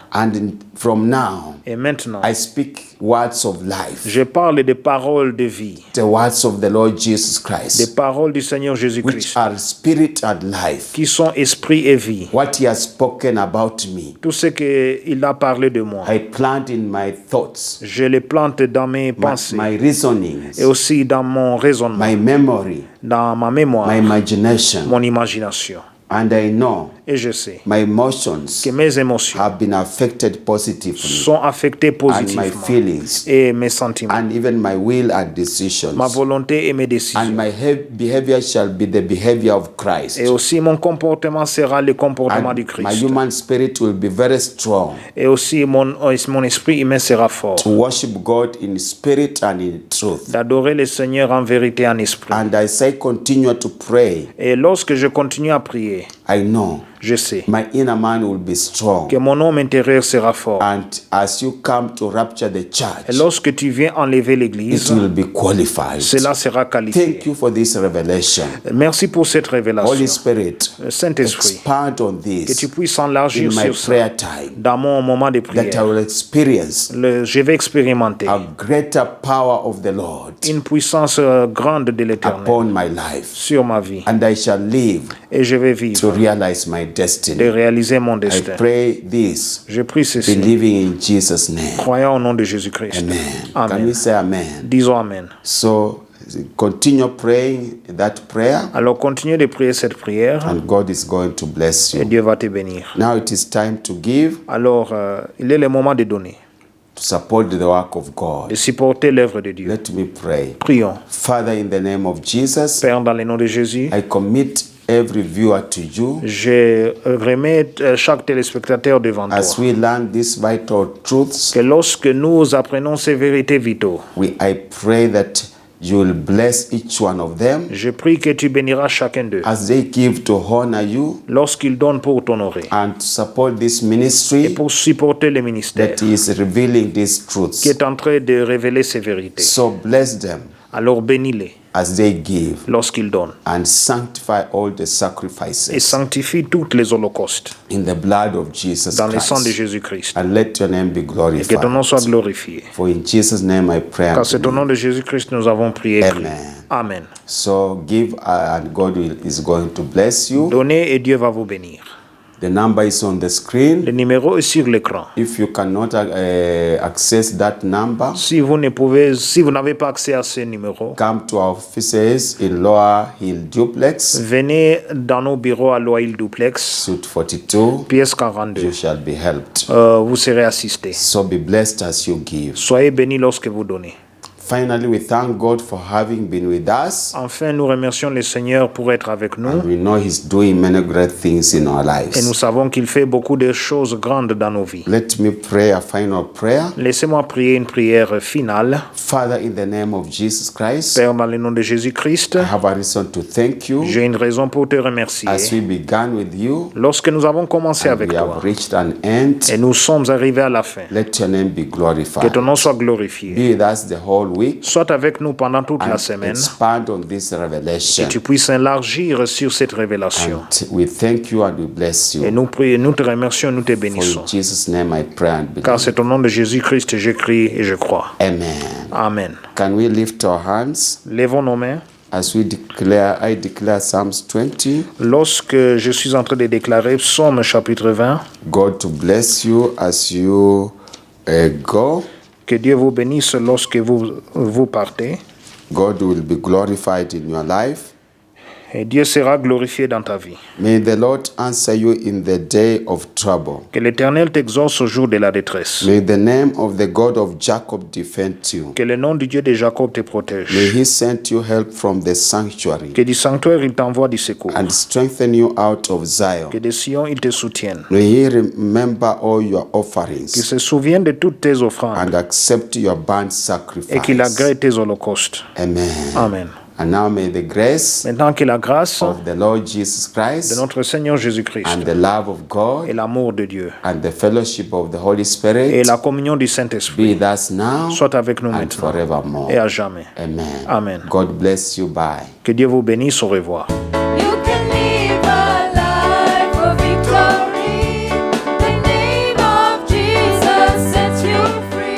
Speaker 1: From now,
Speaker 2: Et maintenant,
Speaker 1: I speak words of life,
Speaker 2: je parle des paroles de vie,
Speaker 1: the words of the Lord Jesus
Speaker 2: des
Speaker 1: Christ,
Speaker 2: paroles du Seigneur
Speaker 1: which
Speaker 2: Jésus-Christ,
Speaker 1: are spirit and life.
Speaker 2: qui sont esprit et vie.
Speaker 1: What he has spoken about me,
Speaker 2: Tout ce qu'il a parlé de moi,
Speaker 1: I plant in my thoughts,
Speaker 2: je les plante dans mes pensées
Speaker 1: my reasonings,
Speaker 2: et aussi dans mon raisonnement,
Speaker 1: my memory,
Speaker 2: dans ma mémoire,
Speaker 1: my imagination.
Speaker 2: mon imagination.
Speaker 1: And I know
Speaker 2: Et je sais
Speaker 1: my emotions
Speaker 2: que mes émotions
Speaker 1: have been affected positively,
Speaker 2: sont affectées
Speaker 1: and my
Speaker 2: positivement
Speaker 1: feelings,
Speaker 2: et mes sentiments,
Speaker 1: and even my will and decisions.
Speaker 2: ma volonté et mes
Speaker 1: And
Speaker 2: décisions.
Speaker 1: my behavior shall be the behavior of Christ.
Speaker 2: Et aussi mon comportement sera le comportement du
Speaker 1: And my
Speaker 2: Christ.
Speaker 1: human spirit will be very strong
Speaker 2: Et aussi mon esprit humain sera fort.
Speaker 1: to worship God in spirit and in truth.
Speaker 2: D'adorer le Seigneur en vérité et en esprit.
Speaker 1: And as I continue to pray,
Speaker 2: Et lorsque je continue à prier,
Speaker 1: I know
Speaker 2: je sais
Speaker 1: my inner man will be strong.
Speaker 2: que mon homme intérieur sera fort.
Speaker 1: And as you come to rapture the
Speaker 2: Et
Speaker 1: church,
Speaker 2: lorsque tu viens enlever
Speaker 1: it
Speaker 2: l'Église,
Speaker 1: will be qualified.
Speaker 2: cela sera qualifié.
Speaker 1: Thank you for this revelation.
Speaker 2: Merci pour cette
Speaker 1: Holy
Speaker 2: révélation.
Speaker 1: Spirit,
Speaker 2: Saint-Esprit,
Speaker 1: expand on
Speaker 2: que
Speaker 1: this
Speaker 2: tu puisses
Speaker 1: in
Speaker 2: enlargir
Speaker 1: my
Speaker 2: sur ça
Speaker 1: prayer time,
Speaker 2: dans mon moment de
Speaker 1: that I
Speaker 2: prière.
Speaker 1: will experience
Speaker 2: Je vais expérimenter
Speaker 1: a greater power of the Lord
Speaker 2: une puissance grande de l'Éternel
Speaker 1: upon my life,
Speaker 2: sur ma vie.
Speaker 1: and I shall live
Speaker 2: Et je vais
Speaker 1: to
Speaker 2: vivre
Speaker 1: realize my
Speaker 2: de
Speaker 1: destiny.
Speaker 2: réaliser mon
Speaker 1: I
Speaker 2: destin.
Speaker 1: pray this,
Speaker 2: Je prie ceci,
Speaker 1: believing in Jesus' name.
Speaker 2: croyant au nom de Jésus-Christ.
Speaker 1: Amen. Can
Speaker 2: Amen.
Speaker 1: we say amen?
Speaker 2: Disons Amen.
Speaker 1: So continue praying that prayer,
Speaker 2: Alors continue de prier cette prière
Speaker 1: and God is going to bless
Speaker 2: et
Speaker 1: you.
Speaker 2: Dieu va te bénir.
Speaker 1: Now it is time to give,
Speaker 2: Alors, il est le moment de donner,
Speaker 1: to support the work of God.
Speaker 2: de supporter l'œuvre de Dieu.
Speaker 1: Let me pray.
Speaker 2: Prions.
Speaker 1: Father, in the name of Jesus,
Speaker 2: Père, dans le nom de Jésus,
Speaker 1: I commit every viewer to you.
Speaker 2: je remets chaque téléspectateur devant toi.
Speaker 1: As we learn these vital truths,
Speaker 2: Que lorsque nous apprenons ces vérités vitaux,
Speaker 1: I pray that you will bless each one of them
Speaker 2: je prie que tu béniras chacun d'eux
Speaker 1: as they give to honor you
Speaker 2: lorsqu'ils donnent pour t'honorer
Speaker 1: and to support this
Speaker 2: et
Speaker 1: ministry
Speaker 2: pour supporter le ministère
Speaker 1: that is revealing these
Speaker 2: qui
Speaker 1: truths.
Speaker 2: est en train de révéler ces vérités.
Speaker 1: So bless them
Speaker 2: Alors bénis-les
Speaker 1: as they give
Speaker 2: lorsqu'ils donnent
Speaker 1: and sanctify all the
Speaker 2: et
Speaker 1: sacrifices
Speaker 2: sanctifie toutes les holocaustes
Speaker 1: in the blood of Jesus
Speaker 2: dans le sang de
Speaker 1: Christ.
Speaker 2: Jésus-Christ.
Speaker 1: And let your name be
Speaker 2: Et que ton
Speaker 1: glorified.
Speaker 2: nom soit glorifié.
Speaker 1: For in Jesus' name I pray.
Speaker 2: Car
Speaker 1: and
Speaker 2: c'est au nom de Jésus-Christ nous avons prié. et prié.
Speaker 1: Amen.
Speaker 2: Amen.
Speaker 1: So give and God is going to bless you.
Speaker 2: Donnez et Dieu va vous bénir.
Speaker 1: The number is on the screen.
Speaker 2: Le numéro est sur l'écran.
Speaker 1: If you cannot access that number,
Speaker 2: Si vous n'avez pas accès à ce numéro,
Speaker 1: come to our offices in Lower Hill Duplex,
Speaker 2: venez dans nos bureaux à Loyal Duplex,
Speaker 1: suite 42.
Speaker 2: pièce 42.
Speaker 1: You shall be helped.
Speaker 2: Vous serez assistés.
Speaker 1: So be blessed as you give.
Speaker 2: Soyez bénis lorsque vous donnez.
Speaker 1: Finally, we thank God for having been with us.
Speaker 2: Enfin, nous remercions le Seigneur pour être avec nous.
Speaker 1: We know He's doing many great things in our
Speaker 2: Et nous
Speaker 1: lives.
Speaker 2: savons qu'il fait beaucoup de choses grandes dans nos vies.
Speaker 1: Let me pray a final prayer.
Speaker 2: Laissez-moi prier une prière finale.
Speaker 1: Father, in the name of Jesus Christ,
Speaker 2: Père, dans le nom de Jésus-Christ,
Speaker 1: I have a reason to thank you
Speaker 2: j'ai une raison pour te remercier.
Speaker 1: as we began with you.
Speaker 2: Lorsque nous avons commencé avec
Speaker 1: We have
Speaker 2: toi
Speaker 1: reached an end.
Speaker 2: et nous sommes arrivés à la fin,
Speaker 1: Let your name be
Speaker 2: que
Speaker 1: glorified.
Speaker 2: ton nom soit glorifié.
Speaker 1: Be with us the whole week
Speaker 2: Sois avec nous pendant toute la
Speaker 1: and
Speaker 2: semaine
Speaker 1: expand on this revelation.
Speaker 2: et tu puisses élargir sur cette révélation.
Speaker 1: And we thank you and we bless
Speaker 2: Et
Speaker 1: you.
Speaker 2: nous te remercions, nous te
Speaker 1: For
Speaker 2: bénissons.
Speaker 1: in Jesus' name I pray and
Speaker 2: Car
Speaker 1: believe.
Speaker 2: c'est au nom de Jésus-Christ que j'écris et je crois.
Speaker 1: Amen.
Speaker 2: Amen.
Speaker 1: Can we lift our hands
Speaker 2: Lèvons nos mains.
Speaker 1: as we declare, I declare Psalms 20.
Speaker 2: Lorsque je suis en train de déclarer Psaume chapitre 20,
Speaker 1: God to bless you as you go.
Speaker 2: que Dieu vous bénisse lorsque vous partez.
Speaker 1: God will be glorified in your life.
Speaker 2: Et Dieu sera glorifié dans ta vie.
Speaker 1: May the Lord answer you in the day of trouble.
Speaker 2: Que l'Éternel t'exauce au jour de la détresse.
Speaker 1: May the name of the God of Jacob defend you.
Speaker 2: Que le nom du Dieu de Jacob te protège.
Speaker 1: May he send you help from the sanctuary
Speaker 2: Que du sanctuaire il t'envoie du secours.
Speaker 1: and strengthen you out of Zion.
Speaker 2: Que de Sion il te soutienne.
Speaker 1: May he remember all your
Speaker 2: Qu'il
Speaker 1: offerings
Speaker 2: se souvienne de toutes tes offrandes.
Speaker 1: and accept your burnt
Speaker 2: Et qu'il
Speaker 1: sacrifice.
Speaker 2: agrée tes holocaustes.
Speaker 1: Amen.
Speaker 2: Amen.
Speaker 1: And now may the grace
Speaker 2: Maintenant que la grâce
Speaker 1: of the Lord Jesus
Speaker 2: de
Speaker 1: Christ
Speaker 2: notre Seigneur Jésus-Christ
Speaker 1: and the love of
Speaker 2: et
Speaker 1: God
Speaker 2: l'amour de Dieu
Speaker 1: and the fellowship of the Holy
Speaker 2: et
Speaker 1: Spirit
Speaker 2: la communion du
Speaker 1: be
Speaker 2: Saint-Esprit
Speaker 1: with us now
Speaker 2: soit avec nous
Speaker 1: and
Speaker 2: maintenant
Speaker 1: forevermore.
Speaker 2: et à jamais.
Speaker 1: Amen.
Speaker 2: Amen.
Speaker 1: God bless you. Bye.
Speaker 2: Que Dieu vous bénisse. Au revoir.